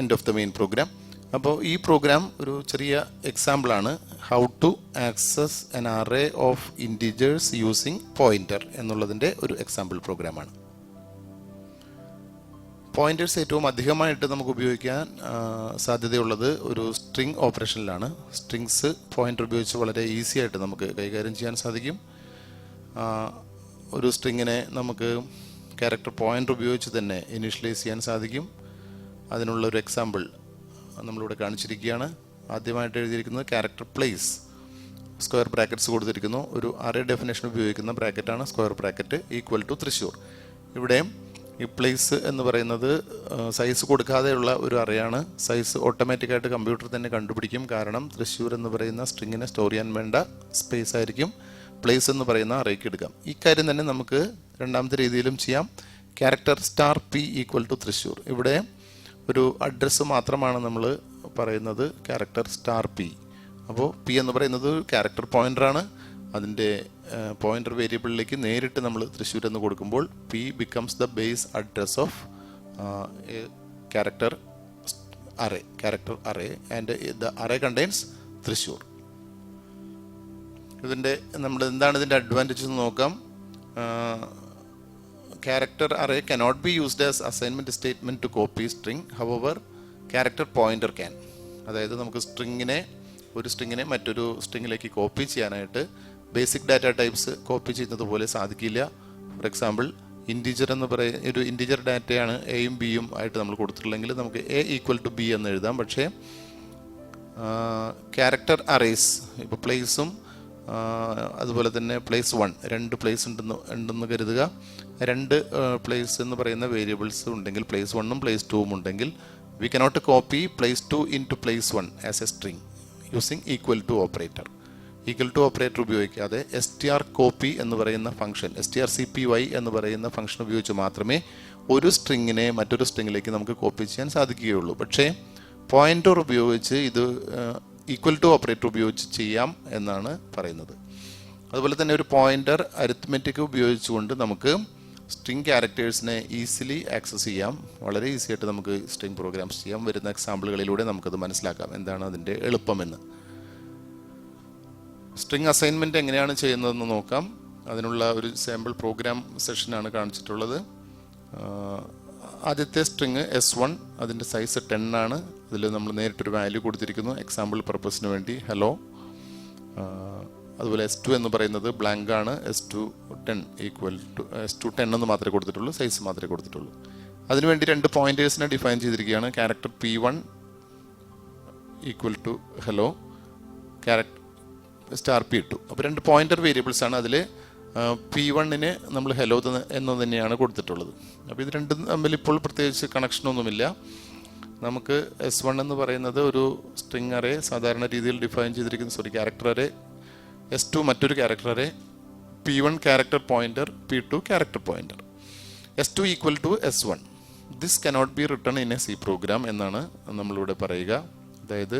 End of the main program. അപ്പോൾ ഈ പ്രോഗ്രാം ഒരു ചെറിയ എക്സാമ്പിളാണ്. How to access an array of integers using pointer എന്നുള്ളതിൻ്റെ ഒരു എക്സാമ്പിൾ പ്രോഗ്രാമാണ്. പോയിന്റേഴ്സ് ഏറ്റവും അധികമായിട്ട് നമുക്ക് ഉപയോഗിക്കാൻ സാധ്യതയുള്ളത് ഒരു സ്ട്രിങ് ഓപ്പറേഷനിലാണ്. സ്ട്രിങ്സ് പോയിന്റർ ഉപയോഗിച്ച് വളരെ ഈസി ആയിട്ട് നമുക്ക് കൈകാര്യം ചെയ്യാൻ സാധിക്കും. ഒരു സ്ട്രിങ്ങിനെ നമുക്ക് ക്യാരക്ടർ പോയിന്റർ ഉപയോഗിച്ച് തന്നെ ഇനീഷ്യലൈസ് ചെയ്യാൻ സാധിക്കും. അതിനുള്ള ഒരു എക്സാമ്പിൾ നമ്മളിവിടെ കാണിച്ചിരിക്കുകയാണ്. ആദ്യമായിട്ട് എഴുതിയിരിക്കുന്നത് ക്യാരക്ടർ പ്ലേസ്, സ്ക്വയർ ബ്രാക്കറ്റ്സ് കൊടുത്തിരിക്കുന്നു. ഒരു അറേ ഡെഫിനേഷൻ ഉപയോഗിക്കുന്ന ബ്രാക്കറ്റാണ് square bracket equal to Thrissur. ഇവിടെ ഈ പ്ലേസ് എന്ന് പറയുന്നത് സൈസ് കൊടുക്കാതെയുള്ള ഒരു അറേയാണ്. സൈസ് ഓട്ടോമാറ്റിക്കായിട്ട് കമ്പ്യൂട്ടർ തന്നെ കണ്ടുപിടിക്കും. കാരണം തൃശ്ശൂർ എന്ന് പറയുന്ന സ്ട്രിങ്ങിനെ സ്റ്റോർ ചെയ്യാൻ വേണ്ട സ്പേസ് ആയിരിക്കും പ്ലേസ് എന്ന് പറയുന്ന അറേക്ക് എടുക്കാം. ഈ കാര്യം തന്നെ നമുക്ക് രണ്ടാമത്തെ രീതിയിലും ചെയ്യാം. Character star P equal to Thrissur. ഇവിടെ ഒരു അഡ്രസ്സ് മാത്രമാണ് നമ്മൾ പറയുന്നത്, ക്യാരക്ടർ സ്റ്റാർ പി. അപ്പോൾ പി എന്ന് പറയുന്നത് ക്യാരക്ടർ പോയിൻ്ററാണ്. അതിൻ്റെ പോയിൻ്റർ വേരിയബിളിലേക്ക് നേരിട്ട് നമ്മൾ തൃശ്ശൂർ എന്ന് കൊടുക്കുമ്പോൾ p becomes the base address of character array and the array contains Thrissur. ഇതിൻ്റെ നമ്മൾ എന്താണ് ഇതിൻ്റെ അഡ്വാൻറ്റേജ് എന്ന് നോക്കാം. Character array cannot be used as assignment statement to copy string. However character pointer can. അതായത് നമുക്ക് ഒരു സ്ട്രിങ്ങിനെ മറ്റൊരു സ്ട്രിങ്ങിലേക്ക് കോപ്പി ചെയ്യാനായിട്ട് ബേസിക് ഡാറ്റ ടൈപ്സ് കോപ്പി ചെയ്യുന്നത് പോലെ സാധിക്കില്ല. ഫോർ എക്സാമ്പിൾ ഇൻറ്റീജർ എന്ന് പറയുന്ന ഒരു ഇൻറ്റീജർ ഡാറ്റയാണ് എയും ബിയും ആയിട്ട് നമ്മൾ കൊടുത്തിട്ടുള്ളെങ്കിൽ നമുക്ക് എ ഈക്വൽ ടു ബി എന്ന് എഴുതാം. പക്ഷേ ക്യാരക്ടർ അറേസ് ഇപ്പോൾ പ്ലേസും അതുപോലെ തന്നെ പ്ലേസ് 1 2 പ്ലേസ് ഉണ്ടെന്ന് കരുതുക. 2 പ്ലേസ് എന്ന് പറയുന്ന വേരിയബിൾസ് ഉണ്ടെങ്കിൽ പ്ലേസ് 1ഉം പ്ലേസ് 2ഉം ഉണ്ടെങ്കിൽ we cannot copy place 2 into place 1 as a string using equal to operator. Equal to operator ഉപയോഗിക്കാതെ str copy എന്ന് പറയുന്ന ഫംഗ്ഷൻ, strcpy എന്ന് പറയുന്ന ഫംഗ്ഷൻ ഉപയോഗിച്ച് മാത്രമേ ഒരു സ്ട്രിങ്ങിനെ മറ്റൊരു സ്ട്രിങ്ങിലേക്ക് നമുക്ക് കോപ്പി ചെയ്യാൻ സാധിക്കുകയുള്ളൂ. പക്ഷേ പോയിന്റർ ഉപയോഗിച്ച് ഇത് ഈക്വൽ ടു ഓപ്പറേറ്റർ ഉപയോഗിച്ച് ചെയ്യാം എന്നാണ് പറയുന്നത്. അതുപോലെ തന്നെ ഒരു പോയിന്റർ അരിത്മെറ്റിക് ഉപയോഗിച്ചുകൊണ്ട് നമുക്ക് സ്ട്രിങ് ക്യാരക്ടേഴ്സിനെ ഈസിലി ആക്സസ് ചെയ്യാം. വളരെ ഈസി ആയിട്ട് നമുക്ക് സ്ട്രിങ് പ്രോഗ്രാംസ് ചെയ്യാം. വരുന്ന എക്സാമ്പിളുകളിലൂടെ നമുക്കത് മനസ്സിലാക്കാം എന്താണ് അതിൻ്റെ എളുപ്പമെന്ന്. സ്ട്രിങ് അസൈൻമെൻറ്റ് എങ്ങനെയാണ് ചെയ്യുന്നതെന്ന് നോക്കാം. അതിനുള്ള ഒരു സാമ്പിൾ പ്രോഗ്രാം സെഷനാണ് കാണിച്ചിട്ടുള്ളത്. ആദ്യത്തെ സ്ട്രിങ് S1, അതിൻ്റെ സൈസ് 10 ആണ്. അതിൽ നമ്മൾ നേരിട്ടൊരു വാല്യൂ കൊടുത്തിരിക്കുന്നു എക്സാമ്പിൾ പർപ്പസിന് വേണ്ടി ഹലോ. അതുപോലെ S2 എന്ന് പറയുന്നത് ബ്ലാങ്ക് ആണ്. S2 10 ഈക്വൽ ടു S2 10 എന്ന് മാത്രമേ കൊടുത്തിട്ടുള്ളൂ, സൈസ് മാത്രമേ കൊടുത്തിട്ടുള്ളൂ. അതിനുവേണ്ടി 2 പോയിന്റേഴ്സിനെ ഡിഫൈൻ ചെയ്തിരിക്കുകയാണ്. Character P1 equal to hello, character star P2. അപ്പോൾ 2 പോയിന്റർ വേരിയബിൾസ് ആണ്. അതിൽ P1ന് നമ്മൾ ഹലോ എന്ന് തന്നെയാണ് കൊടുത്തിട്ടുള്ളത്. അപ്പോൾ ഇത് രണ്ടും തമ്മിൽ ഇപ്പോൾ പ്രത്യേകിച്ച് കണക്ഷനൊന്നുമില്ല. നമുക്ക് S1 എന്ന് പറയുന്നത് ഒരു സ്ട്രിങ് അറേ സാധാരണ രീതിയിൽ ഡിഫൈൻ ചെയ്തിരിക്കുന്ന ക്യാരക്ടർ അറേ, S2 മറ്റൊരു character array, P1 character pointer, P2 character pointer. S2 equal to S1. This cannot be written in a C program എന്നാണ് നമ്മളിവിടെ പറയുക. അതായത്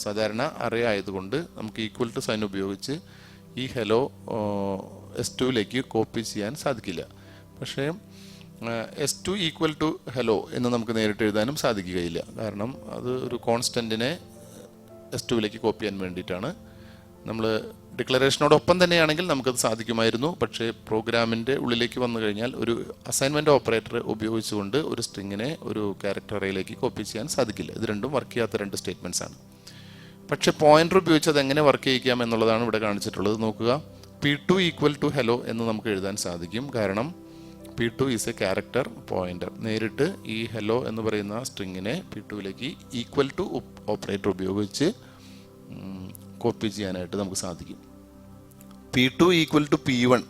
സാധാരണ അറേ ആയതുകൊണ്ട് നമുക്ക് ഈക്വൽ ടു സൈൻ ഉപയോഗിച്ച് ഈ ഹലോ S2ലേക്ക് കോപ്പി ചെയ്യാൻ സാധിക്കില്ല. പക്ഷേ S2 ഈക്വൽ ടു ഹലോ എന്ന് നമുക്ക് നേരിട്ട് എഴുതാനും സാധിക്കുകയില്ല. കാരണം അത് ഒരു കോൺസ്റ്റൻറ്റിനെ S2ലേക്ക് കോപ്പി ചെയ്യാൻ വേണ്ടിയിട്ടാണ്. നമ്മൾ ഡിക്ലറേഷനോടൊപ്പം തന്നെയാണെങ്കിൽ നമുക്കത് സാധിക്കുമായിരുന്നു. പക്ഷേ പ്രോഗ്രാമിൻ്റെ ഉള്ളിലേക്ക് വന്നു കഴിഞ്ഞാൽ ഒരു അസൈൻമെൻറ്റ് ഓപ്പറേറ്റർ ഉപയോഗിച്ചുകൊണ്ട് ഒരു സ്ട്രിങ്ങിനെ ഒരു ക്യാരക്ടർ അറേയിലേക്ക് കോപ്പി ചെയ്യാൻ സാധിക്കില്ല. ഇത് രണ്ടും വർക്ക് ചെയ്യാത്ത 2 സ്റ്റേറ്റ്മെൻറ്റ്സ് ആണ്. പക്ഷേ പോയിന്റർ ഉപയോഗിച്ച് അത് എങ്ങനെ വർക്ക് ചെയ്യിക്കാം എന്നുള്ളതാണ് ഇവിടെ കാണിച്ചിട്ടുള്ളത്. നോക്കുക, P2 ഈക്വൽ ടു ഹലോ എന്ന് നമുക്ക് എഴുതാൻ സാധിക്കും. കാരണം P2 is A character pointer. നേരിട്ട് ഈ ഹലോ എന്ന് പറയുന്ന സ്ട്രിങ്ങിനെ P2ലേക്ക് ഈക്വൽ ടു ഓപ്പറേറ്റർ ഉപയോഗിച്ച് കോപ്പി ചെയ്യാനായിട്ട് നമുക്ക് സാധിക്കും. P2 equal to P1.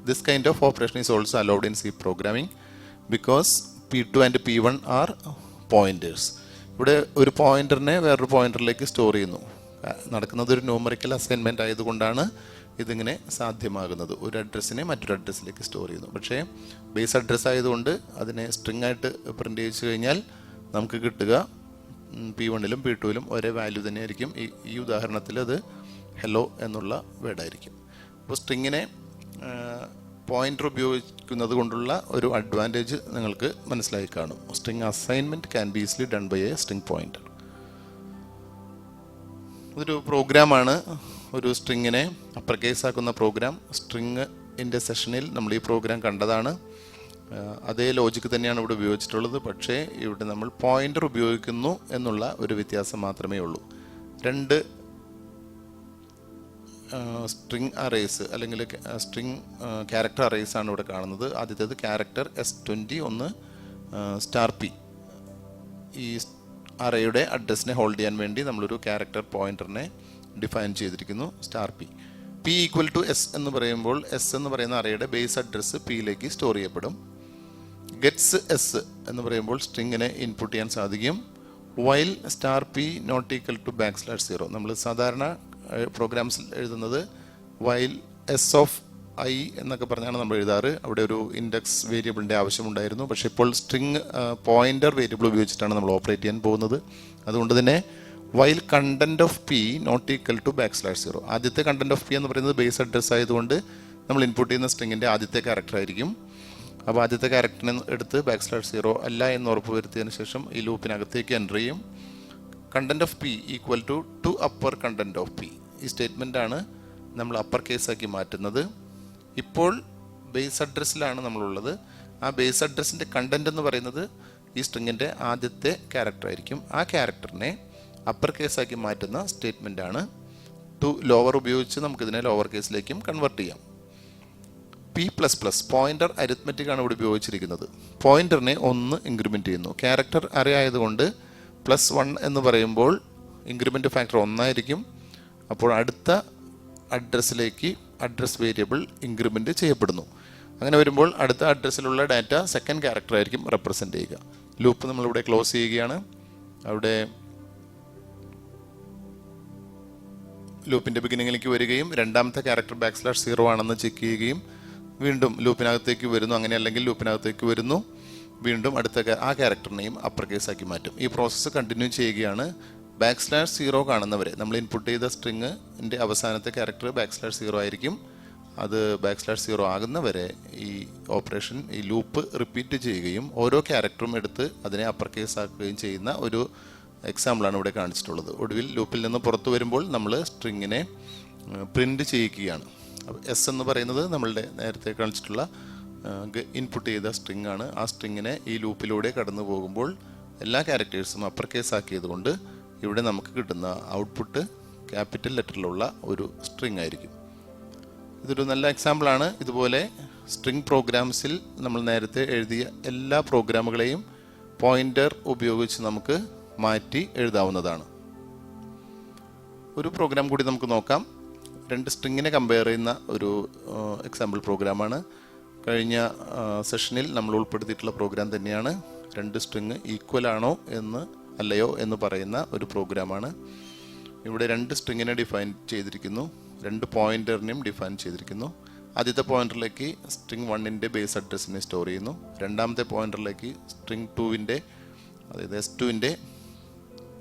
This kind of operation is also allowed in C programming because P2 and P1 are pointers. ഇവിടെ ഒരു പോയിന്ററിനെ വേറൊരു പോയിന്ററിലേക്ക് സ്റ്റോർ ചെയ്യുന്നു. നടക്കുന്നത് ഒരു ന്യൂമറിക്കൽ അസൈൻമെൻറ്റ് ആയതുകൊണ്ടാണ് ഇതിങ്ങനെ സാധ്യമാകുന്നത്. ഒരു അഡ്രസ്സിനെ മറ്റൊരു അഡ്രസ്സിലേക്ക് സ്റ്റോർ ചെയ്യുന്നു. പക്ഷേ ബേസ് അഡ്രസ്സ് ആയതുകൊണ്ട് അതിനെ സ്ട്രിങ് ആയിട്ട് പ്രിൻ്റ് ചെയ്യിച്ചു കഴിഞ്ഞാൽ നമുക്ക് കിട്ടുക P1ലും P2ലും ഒരേ വാല്യൂ തന്നെയായിരിക്കും. ഈ ഉദാഹരണത്തിൽ അത് ഹലോ എന്നുള്ള വേർഡായിരിക്കും. അപ്പോൾ സ്ട്രിങ്ങിനെ പോയിന്റർ ഉപയോഗിക്കുന്നത് കൊണ്ടുള്ള ഒരു അഡ്വാൻറ്റേജ് നിങ്ങൾക്ക് മനസ്സിലായി കാണും. String assignment can be easily done by a string pointer. ഇതൊരു പ്രോഗ്രാമാണ്, ഒരു സ്ട്രിങ്ങിനെ അപ്പർ കേസ് ആക്കുന്ന പ്രോഗ്രാം. സ്ട്രിങ്ങിൻ്റെ സെഷനിൽ നമ്മൾ ഈ പ്രോഗ്രാം കണ്ടതാണ്. അതേ ലോജിക്ക് തന്നെയാണ് ഇവിടെ ഉപയോഗിച്ചിട്ടുള്ളത്. പക്ഷേ ഇവിടെ നമ്മൾ പോയിന്റർ ഉപയോഗിക്കുന്നു എന്നുള്ള ഒരു വ്യത്യാസം മാത്രമേ ഉള്ളൂ. 2 സ്ട്രിങ് അറേസ് അല്ലെങ്കിൽ സ്ട്രിങ് ക്യാരക്ടർ അറേസ് ആണ് ഇവിടെ കാണുന്നത്. ആദ്യത്തേത് ക്യാരക്ടർ S20, ഒന്ന് സ്റ്റാർ P. ഈ അറേയുടെ അഡ്രസ്സിനെ ഹോൾഡ് ചെയ്യാൻ വേണ്ടി നമ്മളൊരു ക്യാരക്ടർ പോയിന്ററിനെ ഡിഫൈൻ ചെയ്തിരിക്കുന്നു, star P. P equal to S എന്ന് പറയുമ്പോൾ S എന്ന് പറയുന്ന അറേയുടെ ബേസ് അഡ്രസ്സ് Pയിലേക്ക് സ്റ്റോർ ചെയ്യപ്പെടും. ഗെറ്റ്സ് S എന്ന് പറയുമ്പോൾ സ്ട്രിങ്ങിനെ ഇൻപുട്ട് ചെയ്യാൻ സാധിക്കും. While star P not equal to \0. നമ്മൾ സാധാരണ പ്രോഗ്രാംസിൽ എഴുതുന്നത് വൈൽ എസ് ഓഫ് ഐ എന്നൊക്കെ പറഞ്ഞാണ് നമ്മൾ എഴുതാറ്. അവിടെ ഒരു ഇൻഡെക്സ് വേരിയബിളിൻ്റെ ആവശ്യമുണ്ടായിരുന്നു. പക്ഷേ ഇപ്പോൾ സ്ട്രിങ് പോയിന്റർ വേരിയബിൾ ഉപയോഗിച്ചിട്ടാണ് നമ്മൾ ഓപ്പറേറ്റ് ചെയ്യാൻ പോകുന്നത്. അതുകൊണ്ട് തന്നെ while content of P not equal to \0. ആദ്യത്തെ കണ്ടന്റ് ഓഫ് P എന്ന് പറയുന്നത് ബേസ് അഡ്രസ് ആയതുകൊണ്ട് നമ്മൾ ഇൻപുട്ട് ചെയ്യുന്ന സ്ട്രിങ്ങിൻ്റെ ആദ്യത്തെ ക്യാരക്ടർ ആയിരിക്കും. അപ്പോൾ ആദ്യത്തെ ക്യാരക്ടറിനെ എടുത്ത് \0 അല്ല എന്ന് ഉറപ്പ് വരുത്തിയതിന് ശേഷം ഈ ലൂപ്പിനകത്തേക്ക് എൻ്റർ ചെയ്യും. Content of P equal to upper content of P. ഈ സ്റ്റേറ്റ്മെൻറ്റാണ് നമ്മൾ അപ്പർ കേസാക്കി മാറ്റുന്നത്. ഇപ്പോൾ ബേസ് അഡ്രസ്സിലാണ് നമ്മളുള്ളത്. ആ ബേസ് അഡ്രസ്സിൻ്റെ കണ്ടന്റ് എന്ന് പറയുന്നത് ഈ സ്ട്രിങ്ങിൻ്റെ ആദ്യത്തെ ക്യാരക്ടർ ആയിരിക്കും. ആ ക്യാരക്ടറിനെ അപ്പർ കേസാക്കി മാറ്റുന്ന സ്റ്റേറ്റ്മെൻറ്റാണ്. ടു ലോവർ ഉപയോഗിച്ച് നമുക്കിതിനെ ലോവർ കേസിലേക്കും കൺവേർട്ട് ചെയ്യാം. P++, പോയിന്റർ അരിത്മെറ്റിക് ആണ് ഇവിടെ ഉപയോഗിച്ചിരിക്കുന്നത്. പോയിന്ററിനെ 1 ഇൻക്രിമെൻറ്റ് ചെയ്യുന്നു. ക്യാരക്ടർ അറേ ആയതുകൊണ്ട് +1 എന്ന് പറയുമ്പോൾ ഇൻക്രിമെൻറ്റ് ഫാക്ടർ 1 ആയിരിക്കും. അപ്പോൾ അടുത്ത അഡ്രസ്സിലേക്ക് അഡ്രസ് വേരിയബിൾ ഇൻക്രിമെൻറ്റ് ചെയ്യപ്പെടുന്നു. അങ്ങനെ വരുമ്പോൾ അടുത്ത അഡ്രസ്സിലുള്ള ഡാറ്റ സെക്കൻഡ് ക്യാരക്ടർ ആയിരിക്കും റെപ്രസെൻ്റ് ചെയ്യുക. ലൂപ്പ് നമ്മളിവിടെ ക്ലോസ് ചെയ്യുകയാണ്. അവിടെ ലൂപ്പിൻ്റെ ബിഗിനിങ്ങിലേക്ക് വരികയും രണ്ടാമത്തെ ക്യാരക്ടർ \0 ആണെന്ന് ചെക്ക് ചെയ്യുകയും വീണ്ടും ലൂപ്പിനകത്തേക്ക് വരുന്നു. അങ്ങനെ അല്ലെങ്കിൽ ലൂപ്പിനകത്തേക്ക് വരുന്നു, വീണ്ടും അടുത്ത ആ ക്യാരക്ടറിനെയും അപ്പർ കേസാക്കി മാറ്റും. ഈ പ്രോസസ്സ് കണ്ടിന്യൂ ചെയ്യുകയാണ്. \0 കാണുന്നവരെ നമ്മൾ ഇൻപുട്ട് ചെയ്ത സ്ട്രിങ്ങിൻ്റെ അവസാനത്തെ ക്യാരക്ടർ \0 ആയിരിക്കും. അത് \0 ആകുന്നവരെ ഈ ഓപ്പറേഷൻ, ഈ ലൂപ്പ് റിപ്പീറ്റ് ചെയ്യുകയും ഓരോ ക്യാരക്ടറും എടുത്ത് അതിനെ അപ്പർ കേസ് ആക്കുകയും ചെയ്യുന്ന ഒരു എക്സാമ്പിളാണ് ഇവിടെ കാണിച്ചിട്ടുള്ളത്. ഒടുവിൽ ലൂപ്പിൽ നിന്ന് പുറത്തു വരുമ്പോൾ നമ്മൾ സ്ട്രിങ്ങിനെ പ്രിന്റ് ചെയ്യിക്കുകയാണ്. എസ് എന്ന് പറയുന്നത് നമ്മളുടെ നേരത്തെ കാണിച്ചിട്ടുള്ള ഇൻപുട്ട് ചെയ്ത സ്ട്രിങ് ആണ്. ആ സ്ട്രിങ്ങിനെ ഈ ലൂപ്പിലൂടെ കടന്നു പോകുമ്പോൾ എല്ലാ ക്യാരക്ടേഴ്സും അപ്പർ കേസ് ആക്കിയത് കൊണ്ട് ഇവിടെ നമുക്ക് കിട്ടുന്ന ഔട്ട്പുട്ട് ക്യാപിറ്റൽ ലെറ്ററിലുള്ള ഒരു സ്ട്രിങ് ആയിരിക്കും. ഇതൊരു നല്ല എക്സാമ്പിളാണ്. ഇതുപോലെ സ്ട്രിംഗ് പ്രോഗ്രാംസിൽ നമ്മൾ നേരത്തെ എഴുതിയ എല്ലാ പ്രോഗ്രാമുകളെയും പോയിന്റർ ഉപയോഗിച്ച് നമുക്ക് മാറ്റി എഴുതാവുന്നതാണ്. ഒരു പ്രോഗ്രാം കൂടി നമുക്ക് നോക്കാം. രണ്ട് സ്ട്രിങ്ങിനെ കമ്പയർ ചെയ്യുന്ന ഒരു എക്സാമ്പിൾ പ്രോഗ്രാമാണ്. കഴിഞ്ഞ സെഷനിൽ നമ്മൾ ഉൾപ്പെടുത്തിയിട്ടുള്ള പ്രോഗ്രാം തന്നെയാണ്. രണ്ട് സ്ട്രിങ് ഈക്വൽ ആണോ എന്ന് അല്ലയോ എന്ന് പറയുന്ന ഒരു പ്രോഗ്രാമാണ്. ഇവിടെ രണ്ട് സ്ട്രിങ്ങിനെ ഡിഫൈൻ ചെയ്തിരിക്കുന്നു, രണ്ട് പോയിന്ററിനെയും ഡിഫൈൻ ചെയ്തിരിക്കുന്നു. ആദ്യത്തെ പോയിന്ററിലേക്ക് സ്ട്രിങ് 1ന്റെ ബേസ് അഡ്രസ്സിനെ സ്റ്റോർ ചെയ്യുന്നു. രണ്ടാമത്തെ പോയിന്ററിലേക്ക് സ്ട്രിങ് 2ന്റെ, അതായത് S2ന്റെ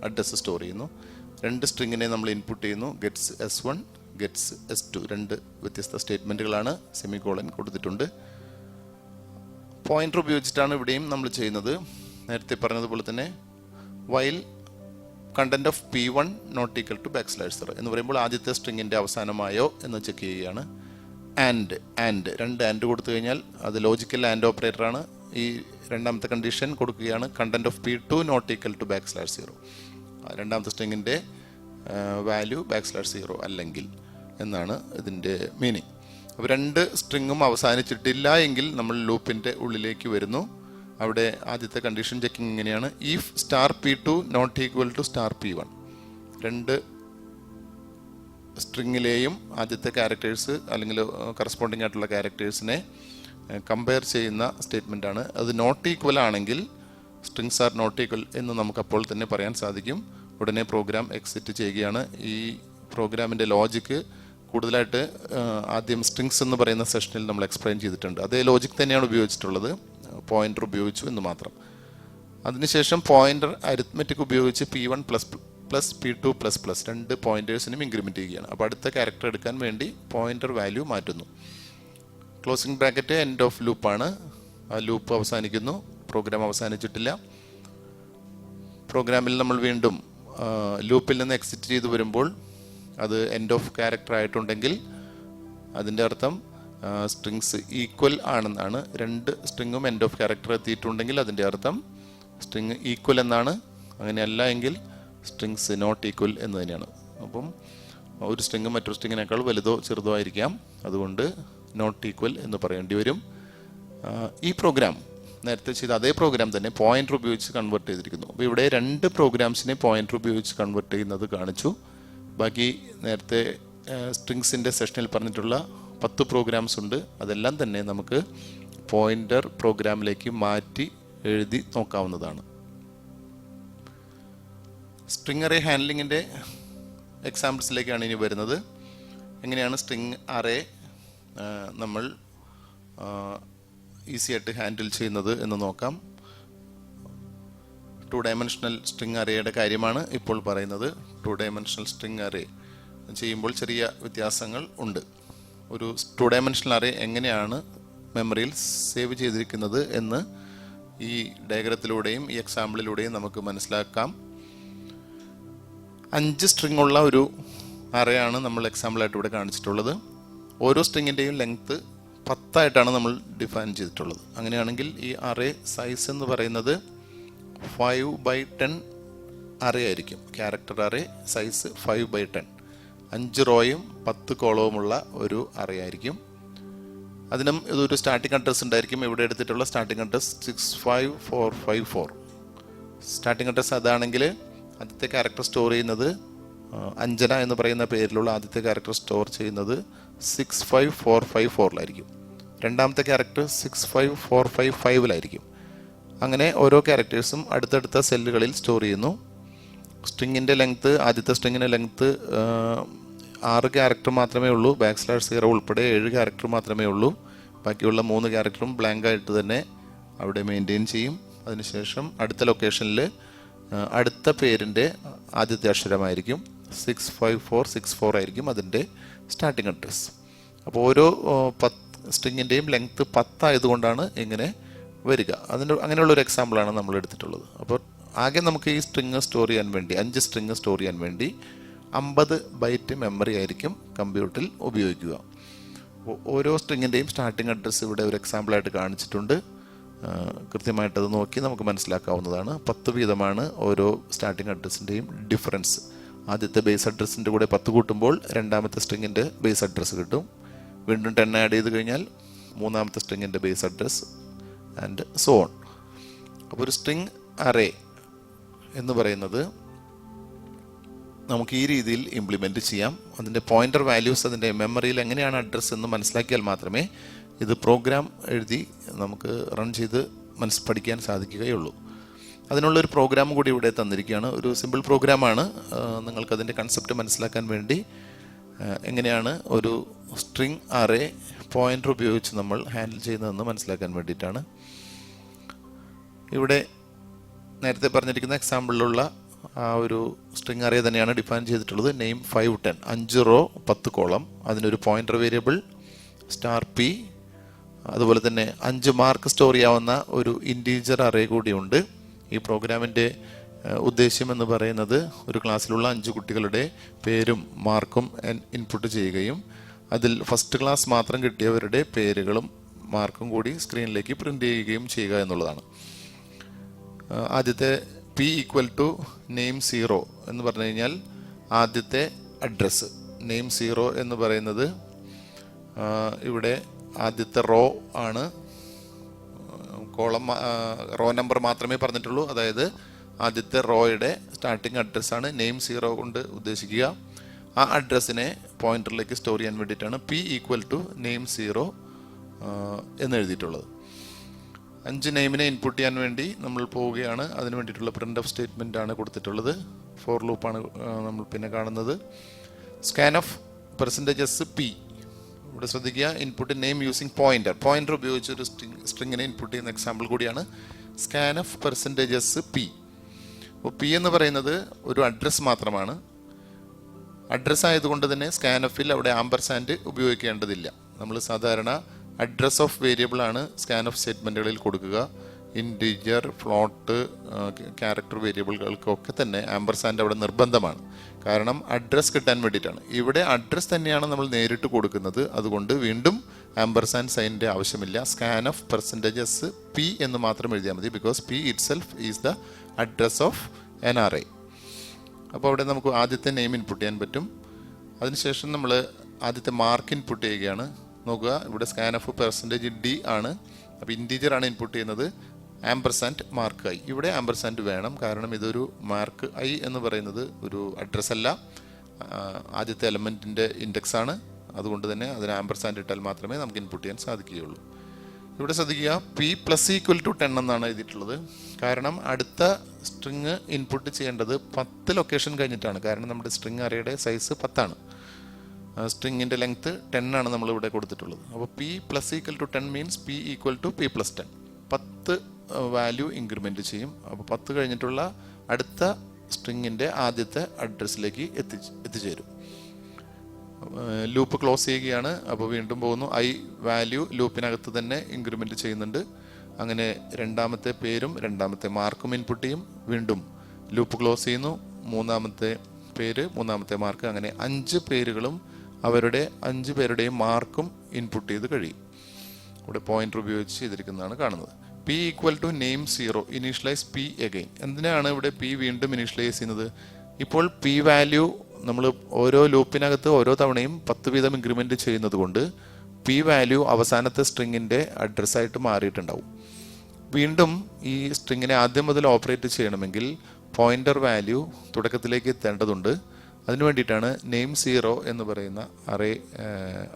അഡ്രസ്സ് സ്റ്റോർ ചെയ്യുന്നു. രണ്ട് സ്ട്രിങ്ങിനെ നമ്മൾ ഇൻപുട്ട് ചെയ്യുന്നു. Gets S1, gets S2. രണ്ട് വ്യത്യസ്ത സ്റ്റേറ്റ്മെന്റുകളാണ്. സെമിക്കോളൻ കൊടുത്തിട്ടുണ്ട്. പോയിന്റർ ഉപയോഗിച്ചിട്ടാണ് ഇവിടെയും നമ്മൾ ചെയ്യുന്നത്. നേരത്തെ പറഞ്ഞതുപോലെ തന്നെ while content of P1 not equal to \0 എന്ന് പറയുമ്പോൾ ആദ്യത്തെ സ്ട്രിങ്ങിന്റെ അവസാനമായോ എന്ന് ചെക്ക് ചെയ്യുകയാണ്. ആൻഡ് രണ്ട് ആൻഡ് കൊടുത്തു കഴിഞ്ഞാൽ അത് ലോജിക്കൽ ആൻഡ് ഓപ്പറേറ്റർ ആണ്. ഈ രണ്ടാമത്തെ കണ്ടീഷൻ കൊടുക്കുകയാണ്, content of P2 not equal to \0. രണ്ടാമത്തെ സ്ട്രിങ്ങിന്റെ വാല്യൂ \0 അല്ലെങ്കിൽ എന്നാണ് ഇതിന്റെ മീനിങ്. അപ്പോൾ രണ്ട് സ്ട്രിങ്ങും അവസാനിച്ചിട്ടില്ല എങ്കിൽ നമ്മൾ ലൂപ്പിന്റെ ഉള്ളിലേക്ക് വരുന്നു. അവിടെ ആദ്യത്തെ കണ്ടീഷൻ ചെക്കിങ് ഇങ്ങനെയാണ്: if *P2 not equal to *P1. രണ്ട് സ്ട്രിങ്ങിലെയും ആദ്യത്തെ ക്യാരക്ടേഴ്സ് അല്ലെങ്കിൽ കറസ്പോണ്ടിങ് ആയിട്ടുള്ള ക്യാരക്ടേഴ്സിനെ കമ്പയർ ചെയ്യുന്ന സ്റ്റേറ്റ്മെന്റ് ആണ്. അത് നോട്ട് ഈക്വൽ ആണെങ്കിൽ സ്ട്രിങ്സ് ആർ നോട്ട് ഈക്വൽ എന്ന് നമുക്ക് അപ്പോൾ തന്നെ പറയാൻ സാധിക്കും. ഉടനെ പ്രോഗ്രാം എക്സിറ്റ് ചെയ്യുകയാണ്. ഈ പ്രോഗ്രാമിന്റെ ലോജിക്ക് കൂടുതലായിട്ട് ആദ്യം സ്ട്രിങ്സ് എന്ന് പറയുന്ന സെഷനിൽ നമ്മൾ എക്സ്പ്ലെയിൻ ചെയ്തിട്ടുണ്ട്. അതേ ലോജിക് തന്നെയാണ് ഉപയോഗിച്ചിട്ടുള്ളത്, പോയിന്റർ ഉപയോഗിച്ചു എന്ന് മാത്രം. അതിനുശേഷം പോയിന്റർ അരിത്മെറ്റിക് ഉപയോഗിച്ച് P1 പ്ലസ് P2 രണ്ട് പോയിന്റേഴ്സിനും ഇൻക്രിമെന്റ് ചെയ്യുകയാണ്. അപ്പോൾ അടുത്ത ക്യാരക്ടർ എടുക്കാൻ വേണ്ടി പോയിന്റർ വാല്യൂ മാറ്റുന്നു. ക്ലോസിംഗ് ബ്രാക്കറ്റ് എൻഡ് ഓഫ് ലൂപ്പാണ്. ആ ലൂപ്പ് അവസാനിക്കുന്നു. പ്രോഗ്രാം അവസാനിച്ചിട്ടില്ല. പ്രോഗ്രാമിൽ നമ്മൾ വീണ്ടും ലൂപ്പിൽ നിന്ന് എക്സിറ്റ് ചെയ്ത് വരുമ്പോൾ അത് എൻഡ് ഓഫ് ക്യാരക്ടർ ആയിട്ടുണ്ടെങ്കിൽ അതിൻ്റെ അർത്ഥം സ്ട്രിങ്സ് ഈക്വൽ ആണെന്നാണ്. രണ്ട് സ്ട്രിങ്ങും എൻഡ് ഓഫ് ക്യാരക്ടർ എത്തിയിട്ടുണ്ടെങ്കിൽ അതിൻ്റെ അർത്ഥം സ്ട്രിങ് ഈക്വൽ എന്നാണ്. അങ്ങനെയല്ല എങ്കിൽ സ്ട്രിങ്സ് നോട്ട് ഈക്വൽ എന്ന് തന്നെയാണ്. അപ്പം ഒരു സ്ട്രിങ് മറ്റൊരു സ്ട്രിങ്ങിനേക്കാൾ വലുതോ ചെറുതോ ആയിരിക്കാം, അതുകൊണ്ട് നോട്ട് ഈക്വൽ എന്ന് പറയേണ്ടി വരും. ഈ പ്രോഗ്രാം നേരത്തെ ചെയ്ത അതേ പ്രോഗ്രാം തന്നെ പോയിന്റർ ഉപയോഗിച്ച് കൺവേർട്ട് ചെയ്തിരിക്കുന്നു. അപ്പോൾ ഇവിടെ രണ്ട് പ്രോഗ്രാംസിനെ പോയിന്റർ ഉപയോഗിച്ച് കൺവേർട്ട് ചെയ്യുന്നത് കാണിച്ചു. ബാക്കി നേരത്തെ സ്ട്രിങ്സിൻ്റെ സെഷനിൽ പറഞ്ഞിട്ടുള്ള 10 പ്രോഗ്രാംസ് ഉണ്ട്. അതെല്ലാം തന്നെ നമുക്ക് പോയിന്റർ പ്രോഗ്രാമിലേക്ക് മാറ്റി എഴുതി നോക്കാവുന്നതാണ്. സ്ട്രിങ് അറേ ഹാൻഡ്ലിങ്ങിൻ്റെ എക്സാമ്പിൾസിലേക്കാണ് ഇനി വരുന്നത്. എങ്ങനെയാണ് സ്ട്രിങ് അറേ നമ്മൾ ഈസി ആയിട്ട് ഹാൻഡിൽ ചെയ്യുന്നത് എന്ന് നോക്കാം. 2 ഡയമെൻഷണൽ സ്ട്രിങ് അറേയുടെ കാര്യമാണ് ഇപ്പോൾ പറയുന്നത്. 2 ഡയമെൻഷണൽ സ്ട്രിങ് അറേ ചെയ്യുമ്പോൾ ചെറിയ വ്യത്യാസങ്ങൾ ഉണ്ട്. ഒരു 2 ഡയമെൻഷണൽ അറേ എങ്ങനെയാണ് മെമ്മറിയിൽ സേവ് ചെയ്തിരിക്കുന്നത് എന്ന് ഈ ഡയഗ്രത്തിലൂടെയും ഈ എക്സാമ്പിളിലൂടെയും നമുക്ക് മനസ്സിലാക്കാം. 5 സ്ട്രിങ് ഉള്ള ഒരു അറേയാണ് നമ്മൾ എക്സാമ്പിളായിട്ട് ഇവിടെ കാണിച്ചിട്ടുള്ളത്. ഓരോ സ്ട്രിങ്ങിൻ്റെയും ലെങ്ത്ത് 10 ആയിട്ടാണ് നമ്മൾ ഡിഫൈൻ ചെയ്തിട്ടുള്ളത്. അങ്ങനെയാണെങ്കിൽ ഈ അറേ സൈസ് എന്ന് പറയുന്നത് 5/10 അറേ ആയിരിക്കും. ക്യാരക്ടർ അറേ സൈസ് 5/10, 5 റോയും 10 കോളവുമുള്ള ഒരു അറേ ആയിരിക്കും. അതിനും ഇതൊരു സ്റ്റാർട്ടിംഗ് അഡ്രസ് ഉണ്ടായിരിക്കും. ഇവിടെ എടുത്തിട്ടുള്ള സ്റ്റാർട്ടിംഗ് അഡ്രസ് 65454. സ്റ്റാർട്ടിംഗ് അഡ്രസ് അതാണെങ്കിൽ ആദ്യത്തെ ക്യാരക്ടർ സ്റ്റോർ ചെയ്യുന്നത് അഞ്ജന എന്ന് പറയുന്ന പേരിലുള്ള ആദ്യത്തെ ക്യാരക്ടർ സ്റ്റോർ ചെയ്യുന്നത് 65454ലായിരിക്കും. രണ്ടാമത്തെ ക്യാരക്ടർ 65455ലായിരിക്കും. അങ്ങനെ ഓരോ ക്യാരക്ടേഴ്സും അടുത്തടുത്ത സെല്ലുകളിൽ സ്റ്റോർ ചെയ്യുന്നു. സ്ട്രിങ്ങിൻ്റെ ലെങ്ത്ത്, ആദ്യത്തെ സ്ട്രിങ്ങിൻ്റെ ലെങ്ത്ത് 6 ക്യാരക്ടർ മാത്രമേ ഉള്ളൂ. \0 ഉൾപ്പെടെ 7 ക്യാരക്ടർ മാത്രമേ ഉള്ളൂ. ബാക്കിയുള്ള 3 ക്യാരക്ടറും ബ്ലാങ്ക് ആയിട്ട് തന്നെ അവിടെ മെയിൻറ്റെയിൻ ചെയ്യും. അതിനുശേഷം അടുത്ത ലൊക്കേഷനിൽ അടുത്ത പേരിൻ്റെ ആദ്യത്തെ അക്ഷരമായിരിക്കും 65464 ആയിരിക്കും അതിൻ്റെ സ്റ്റാർട്ടിംഗ് അഡ്രസ്. അപ്പോൾ ഓരോ സ്ട്രിങ്ങിൻ്റെയും ലെങ്ത്ത് 10 ആയതുകൊണ്ടാണ് ഇങ്ങനെ വരിക. അങ്ങനെയുള്ളൊരു എക്സാമ്പിളാണ് നമ്മൾ എടുത്തിട്ടുള്ളത്. അപ്പോൾ ആകെ നമുക്ക് ഈ സ്ട്രിങ് സ്റ്റോർ ചെയ്യാൻ വേണ്ടി 5 സ്ട്രിങ് സ്റ്റോർ ചെയ്യാൻ വേണ്ടി 50 ബൈറ്റ് മെമ്മറി ആയിരിക്കും കമ്പ്യൂട്ടറിൽ ഉപയോഗിക്കുക. ഓരോ സ്ട്രിങ്ങിൻ്റെയും സ്റ്റാർട്ടിംഗ് അഡ്രസ്സ് ഇവിടെ ഒരു എക്സാമ്പിളായിട്ട് കാണിച്ചിട്ടുണ്ട്. കൃത്യമായിട്ടത് നോക്കി നമുക്ക് മനസ്സിലാക്കാവുന്നതാണ്. 10 വീതമാണ് ഓരോ സ്റ്റാർട്ടിംഗ് അഡ്രസ്സിൻ്റെയും ഡിഫറൻസ്. ആദ്യത്തെ ബേസ് അഡ്രസ്സിൻ്റെ കൂടെ 10 കൂട്ടുമ്പോൾ രണ്ടാമത്തെ സ്ട്രിങ്ങിൻ്റെ ബേസ് അഡ്രസ്സ് കിട്ടും. വീണ്ടും 10 ആഡ് ചെയ്ത് കഴിഞ്ഞാൽ മൂന്നാമത്തെ സ്ട്രിങ്ങിൻ്റെ base address and so on. അപ്പോൾ ഒരു സ്ട്രിങ് അറേ എന്ന് പറയുന്നത് നമുക്ക് ഈ രീതിയിൽ ഇംപ്ലിമെൻറ്റ് ചെയ്യാം. അതിൻ്റെ പോയിൻ്റർ വാല്യൂസ് അതിൻ്റെ മെമ്മറിയിൽ എങ്ങനെയാണ് അഡ്രസ്സ് എന്ന് മനസ്സിലാക്കിയാൽ മാത്രമേ ഇത് പ്രോഗ്രാം എഴുതി നമുക്ക് റൺ ചെയ്ത് പഠിക്കാൻ സാധിക്കുകയുള്ളൂ. അതിനുള്ളൊരു പ്രോഗ്രാം കൂടി ഇവിടെ തന്നിരിക്കുകയാണ്. ഒരു സിമ്പിൾ പ്രോഗ്രാമാണ്. നിങ്ങൾക്കതിൻ്റെ കൺസെപ്റ്റ് മനസ്സിലാക്കാൻ വേണ്ടി എങ്ങനെയാണ് ഒരു സ്ട്രിങ് അറേ പോയിൻ്റർ ഉപയോഗിച്ച് നമ്മൾ ഹാൻഡിൽ ചെയ്യുന്നതെന്ന് മനസ്സിലാക്കാൻ വേണ്ടിയിട്ടാണ്. ഇവിടെ നേരത്തെ പറഞ്ഞിരിക്കുന്ന എക്സാമ്പിളിലുള്ള ആ ഒരു സ്ട്രിങ് അറേ തന്നെയാണ് ഡിഫൈൻ ചെയ്തിട്ടുള്ളത്. നെയിം 5 10, 5 റോ 10 കോളം, അതിനൊരു പോയിൻ്റർ വേരിയബിൾ $p, അതുപോലെ തന്നെ 5 മാർക്ക് സ്റ്റോർ ചെയ്യാവുന്ന ഒരു ഇൻറ്റീജർ അറേ കൂടിയുണ്ട്. ഈ പ്രോഗ്രാമിൻ്റെ ഉദ്ദേശ്യം എന്ന് പറയുന്നത് ഒരു ക്ലാസ്സിലുള്ള 5 കുട്ടികളുടെ പേരും മാർക്കും ഇൻപുട്ട് ചെയ്യുകയും അതിൽ ഫസ്റ്റ് ക്ലാസ് മാത്രം കിട്ടിയവരുടെ പേരുകളും മാർക്കും കൂടി സ്ക്രീനിലേക്ക് പ്രിൻ്റ് ചെയ്യുകയും ചെയ്യുക എന്നുള്ളതാണ്. ആദ്യത്തെ p = നെയിം 0 എന്ന് പറഞ്ഞു കഴിഞ്ഞാൽ ആദ്യത്തെ അഡ്രസ്സ്. നെയിം 0 എന്ന് പറയുന്നത് ഇവിടെ ആദ്യത്തെ റോ ആണ്. കോളം റോ നമ്പർ മാത്രമേ പറഞ്ഞിട്ടുള്ളൂ. അതായത് ആദ്യത്തെ റോയുടെ സ്റ്റാർട്ടിംഗ് അഡ്രസ്സാണ് നെയിം 0 കൊണ്ട് ഉദ്ദേശിക്കുക. ആ അഡ്രസ്സിനെ പോയിന്ററിലേക്ക് സ്റ്റോർ ചെയ്യാൻ വേണ്ടിയിട്ടാണ് p = നെയിം 0 എന്ന് എഴുതിയിട്ടുള്ളത്. 5 നെയിമിനെ ഇൻപുട്ട് ചെയ്യാൻ വേണ്ടി നമ്മൾ പോവുകയാണ്. അതിന് വേണ്ടിയിട്ടുള്ള പ്രിൻ്റ് ഓഫ് സ്റ്റേറ്റ്മെൻ്റ് ആണ് കൊടുത്തിട്ടുള്ളത്. ഫോർ ലൂപ്പാണ് നമ്മൾ പിന്നെ കാണുന്നത്. Scan of %p. ഇവിടെ ശ്രദ്ധിക്കുക, ഇൻപുട്ട് നെയിം യൂസിങ് പോയിൻ്റർ ഉപയോഗിച്ച് ഒരു സ്ട്രിങ്ങിനെ ഇൻപുട്ട് ചെയ്യുന്ന എക്സാമ്പിൾ കൂടിയാണ് സ്കാൻ ഓഫ് %p. അപ്പോൾ p എന്ന് പറയുന്നത് ഒരു അഡ്രസ്സ് മാത്രമാണ്. അഡ്രസ്സ് ആയതുകൊണ്ട് തന്നെ സ്കാൻ ഓഫിൽ അവിടെ ആമ്പർസാൻഡ് ഉപയോഗിക്കേണ്ടതില്ല. നമ്മൾ സാധാരണ അഡ്രസ് ഓഫ് വേരിയബിൾ ആണ് സ്കാൻ ഓഫ് സ്റ്റേറ്റ്മെൻറ്റുകളിൽ കൊടുക്കുക. ഇൻറ്റിജർ, ഫ്ലോട്ട്, ക്യാരക്ടർ വേരിയബിളുകൾക്കൊക്കെ തന്നെ ആമ്പർസാൻഡ് അവിടെ നിർബന്ധമാണ്. കാരണം അഡ്രസ്സ് കിട്ടാൻ വേണ്ടിയിട്ടാണ്. ഇവിടെ അഡ്രസ്സ് തന്നെയാണ് നമ്മൾ നേരിട്ട് കൊടുക്കുന്നത്. അതുകൊണ്ട് വീണ്ടും ആമ്പർസാൻഡ് സൈനിൻ്റെ ആവശ്യമില്ല. സ്കാൻ ഓഫ് %p എന്ന് മാത്രം എഴുതിയാൽ മതി. Because p itself is the address of N array. അപ്പോൾ അവിടെ നമുക്ക് ആദ്യത്തെ നെയിം ഇൻപുട്ട് ചെയ്യാൻ പറ്റും. അതിനുശേഷം നമ്മൾ ആദ്യത്തെ മാർക്ക് ഇൻപുട്ട് ചെയ്യുകയാണ്. നോക്കുക, ഇവിടെ സ്കാൻ ഓഫ് %d ആണ്. അപ്പോൾ ഇൻറ്റീജർ ആണ് ഇൻപുട്ട് ചെയ്യുന്നത്. Ampersand mark i. ഇവിടെ ആമ്പർസാൻഡ് വേണം, കാരണം ഇതൊരു മാർക്ക് i എന്ന് പറയുന്നത് ഒരു അഡ്രസ് അല്ല, ആദ്യത്തെ എലമെൻറ്റിൻ്റെ ഇൻഡെക്സ് ആണ്. അതുകൊണ്ട് തന്നെ അതിന് ആമ്പർസാൻഡ് ഇട്ടാൽ മാത്രമേ നമുക്ക് ഇൻപുട്ട് ചെയ്യാൻ സാധിക്കുകയുള്ളൂ. ഇവിടെ ശ്രദ്ധിക്കുക, p = 10 എന്നാണ് എഴുതിയിട്ടുള്ളത്. കാരണം അടുത്ത സ്ട്രിങ് ഇൻപുട്ട് ചെയ്യേണ്ടത് 10 ലൊക്കേഷൻ കഴിഞ്ഞിട്ടാണ്. കാരണം നമ്മുടെ സ്ട്രിങ് അറേയുടെ സൈസ് 10 ആണ്. സ്ട്രിങ്ങിൻ്റെ ലെങ്ത്ത് 10 ആണ് നമ്മളിവിടെ കൊടുത്തിട്ടുള്ളത്. അപ്പോൾ p = 10 means p = p + 10. 10 value increment ചെയ്യും. അപ്പോൾ 10 കഴിഞ്ഞിട്ടുള്ള അടുത്ത സ്ട്രിങ്ങിൻ്റെ ആദ്യത്തെ അഡ്രസ്സിലേക്ക് എത്തിച്ചേരും. ലൂപ്പ് ക്ലോസ് ചെയ്യുകയാണ്. അപ്പോൾ വീണ്ടും പോകുന്നു. i വാല്യൂ ലൂപ്പിനകത്ത് തന്നെ ഇൻക്രിമെൻറ്റ് ചെയ്യുന്നുണ്ട്. അങ്ങനെ രണ്ടാമത്തെ പേരും രണ്ടാമത്തെ മാർക്കും ഇൻപുട്ട് ചെയ്യും. വീണ്ടും ലൂപ്പ് ക്ലോസ് ചെയ്യുന്നു. മൂന്നാമത്തെ പേര്, മൂന്നാമത്തെ മാർക്ക്, അങ്ങനെ 5 പേരുകളും അവരുടെ 5 പേരുടെയും മാർക്കും ഇൻപുട്ട് ചെയ്ത് കഴിയും. ഇവിടെ പോയിന്റർ ഉപയോഗിച്ച് ചെയ്തിരിക്കുന്നതാണ് കാണുന്നത്. p = name 0, initialise p again. എന്തിനാണ് ഇവിടെ p വീണ്ടും ഇനീഷ്യലൈസ് ചെയ്യുന്നത്? ഇപ്പോൾ p വാല്യൂ നമ്മൾ ഓരോ ലൂപ്പിനകത്ത് ഓരോ തവണയും 10 വീതം ഇൻക്രിമെൻറ്റ് ചെയ്യുന്നത് കൊണ്ട് p വാല്യൂ അവസാനത്തെ സ്ട്രിങ്ങിൻ്റെ അഡ്രസ്സായിട്ട് മാറിയിട്ടുണ്ടാവും. വീണ്ടും ഈ സ്ട്രിങ്ങിനെ ആദ്യം മുതൽ ഓപ്പറേറ്റ് ചെയ്യണമെങ്കിൽ പോയിന്റർ വാല്യൂ തുടക്കത്തിലേക്ക് എത്തേണ്ടതുണ്ട്. അതിനു വേണ്ടിയിട്ടാണ് നെയിം 0 എന്ന് പറയുന്ന അറേ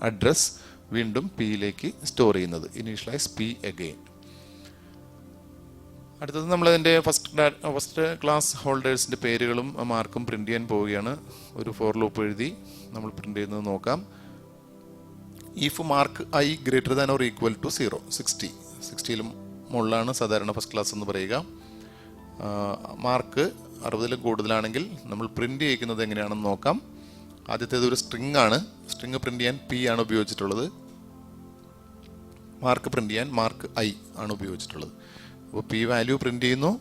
അഡ്രസ് വീണ്ടും പിയിലേക്ക് സ്റ്റോർ ചെയ്യുന്നത്. Initialise p again. അടുത്തത് നമ്മളതിൻ്റെ ഫസ്റ്റ് ക്ലാസ് ഹോൾഡേഴ്സിൻ്റെ പേരുകളും മാർക്കും പ്രിൻ്റ് ചെയ്യാൻ പോവുകയാണ്. ഒരു ഫോർ ലൂപ്പ് എഴുതി നമ്മൾ പ്രിൻ്റ് ചെയ്യുന്നത് നോക്കാം. ഇഫ് മാർക്ക് i > 0, 60ലും മുകളിലാണ് സാധാരണ ഫസ്റ്റ് ക്ലാസ് എന്ന് പറയുക. മാർക്ക് 60ലും കൂടുതലാണെങ്കിൽ നമ്മൾ പ്രിൻ്റ് ചെയ്യിക്കുന്നത് എങ്ങനെയാണെന്ന് നോക്കാം. ആദ്യത്തേത് ഒരു സ്ട്രിങ് ആണ്. സ്ട്രിങ് പ്രിന്റ് ചെയ്യാൻ പി ആണ് ഉപയോഗിച്ചിട്ടുള്ളത്. മാർക്ക് പ്രിന്റ് ചെയ്യാൻ മാർക്ക് ഐ ആണ് ഉപയോഗിച്ചിട്ടുള്ളത്. അപ്പോൾ പി വാല്യൂ പ്രിന്റ് ചെയ്യുന്നു.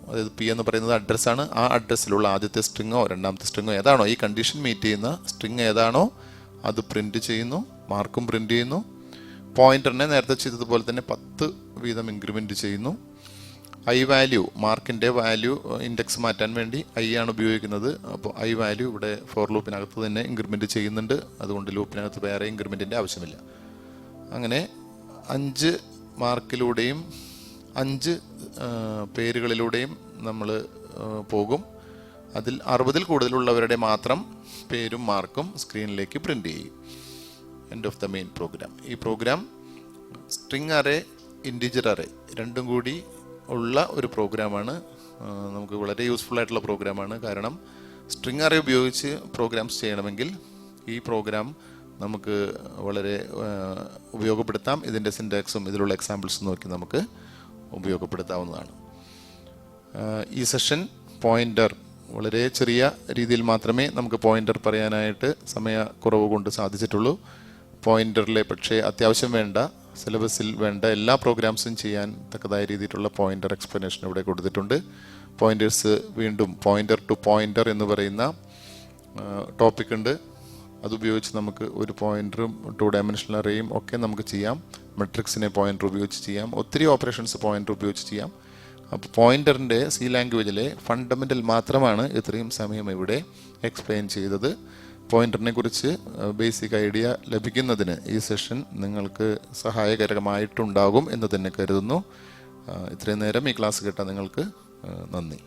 അതായത് പി എന്ന് പറയുന്നത് അഡ്രസ്സാണ്. ആ അഡ്രസ്സിലുള്ള ആദ്യത്തെ സ്ട്രിങ്ങോ രണ്ടാമത്തെ സ്ട്രിങ്ങോ ഏതാണോ ഈ കണ്ടീഷൻ മീറ്റ് ചെയ്യുന്ന സ്ട്രിങ് ഏതാണോ അത് പ്രിന്റ് ചെയ്യുന്നു. മാർക്കും പ്രിന്റ് ചെയ്യുന്നു. പോയിന്ററിനെ നേരത്തെ ചെയ്തതുപോലെ തന്നെ 10 വീതം ഇൻക്രിമെന്റ് ചെയ്യുന്നു. ഐ വാല്യൂ മാർക്കിൻ്റെ വാല്യൂ ഇൻഡെക്സ് മാറ്റാൻ വേണ്ടി ഐ ആണ് ഉപയോഗിക്കുന്നത്. അപ്പോൾ ഐ വാല്യൂ ഇവിടെ ഫോർ ലൂപ്പിനകത്ത് തന്നെ ഇൻക്രിമെന്റ് ചെയ്യുന്നുണ്ട്. അതുകൊണ്ട് ലൂപ്പിനകത്ത് വേറെ ഇൻക്രിമെന്റിൻ്റെ ആവശ്യമില്ല. അങ്ങനെ 5 മാർക്കിലൂടെയും 5 പേരുകളിലൂടെയും നമ്മൾ പോകും. അതിൽ 60-ൽ കൂടുതലുള്ളവരുടെ മാത്രം പേരും മാർക്കും സ്ക്രീനിലേക്ക് പ്രിന്റ് ചെയ്യും. End of the main program. ഈ program string array integer array രണ്ടും കൂടി ഉള്ള ഒരു പ്രോഗ്രാമാണ്. നമുക്ക് വളരെ യൂസ്ഫുൾ ആയിട്ടുള്ള പ്രോഗ്രാമാണ്. കാരണം സ്ട്രിങ് അറേ ഉപയോഗിച്ച് പ്രോഗ്രാംസ് ചെയ്യണമെങ്കിൽ ഈ പ്രോഗ്രാം നമുക്ക് വളരെ ഉപയോഗപ്പെടുത്താം. ഇതിൻ്റെ സിൻടാക്സും ഇതിലുള്ള എക്സാമ്പിൾസും നോക്കി നമുക്ക് ഉപയോഗപ്പെടുത്താവുന്നതാണ്. ഈ സെഷൻ പോയിന്റർ വളരെ ചെറിയ രീതിയിൽ മാത്രമേ നമുക്ക് പോയിന്റർ പറയാനായിട്ട് സമയക്കുറവ് കൊണ്ട് സാധിച്ചിട്ടുള്ളൂ. പോയിന്ററിലെ പക്ഷേ അത്യാവശ്യം വേണ്ട സിലബസിൽ വേണ്ട എല്ലാ പ്രോഗ്രാംസും ചെയ്യാൻ തക്കതായ രീതിയിലുള്ള പോയിന്റർ എക്സ്പ്ലനേഷൻ ഇവിടെ കൊടുത്തിട്ടുണ്ട്. പോയിന്റേഴ്സ് വീണ്ടും പോയിന്റർ ടു പോയിന്റർ എന്ന് പറയുന്ന ടോപ്പിക് ഉണ്ട്. അതുപയോഗിച്ച് നമുക്ക് ഒരു പോയിന്ററും 2 ഡയമെൻഷണൽ അറേയും ഒക്കെ നമുക്ക് ചെയ്യാം. മെട്രിക്സിനെ പോയിന്റർ ഉപയോഗിച്ച് ചെയ്യാം. ഒത്തിരി ഓപ്പറേഷൻസ് പോയിന്റർ ഉപയോഗിച്ച് ചെയ്യാം. അപ്പോൾ പോയിന്ററിൻ്റെ സി ലാംഗ്വേജിലെ ഫണ്ടമെൻ്റൽ മാത്രമാണ് ഇത്രയും സമയം ഇവിടെ എക്സ്പ്ലെയിൻ ചെയ്തത്. പോയിന്ററിനെ കുറിച്ച് ബേസിക് ഐഡിയ ലഭിക്കുന്നതിന് ഈ സെഷൻ നിങ്ങൾക്ക് സഹായകരമായിട്ടുണ്ടാകും എന്ന് തന്നെ കരുതുന്നു. ഇത്രയും നേരം ഈ ക്ലാസ് കേട്ട നിങ്ങൾക്ക് നന്ദി.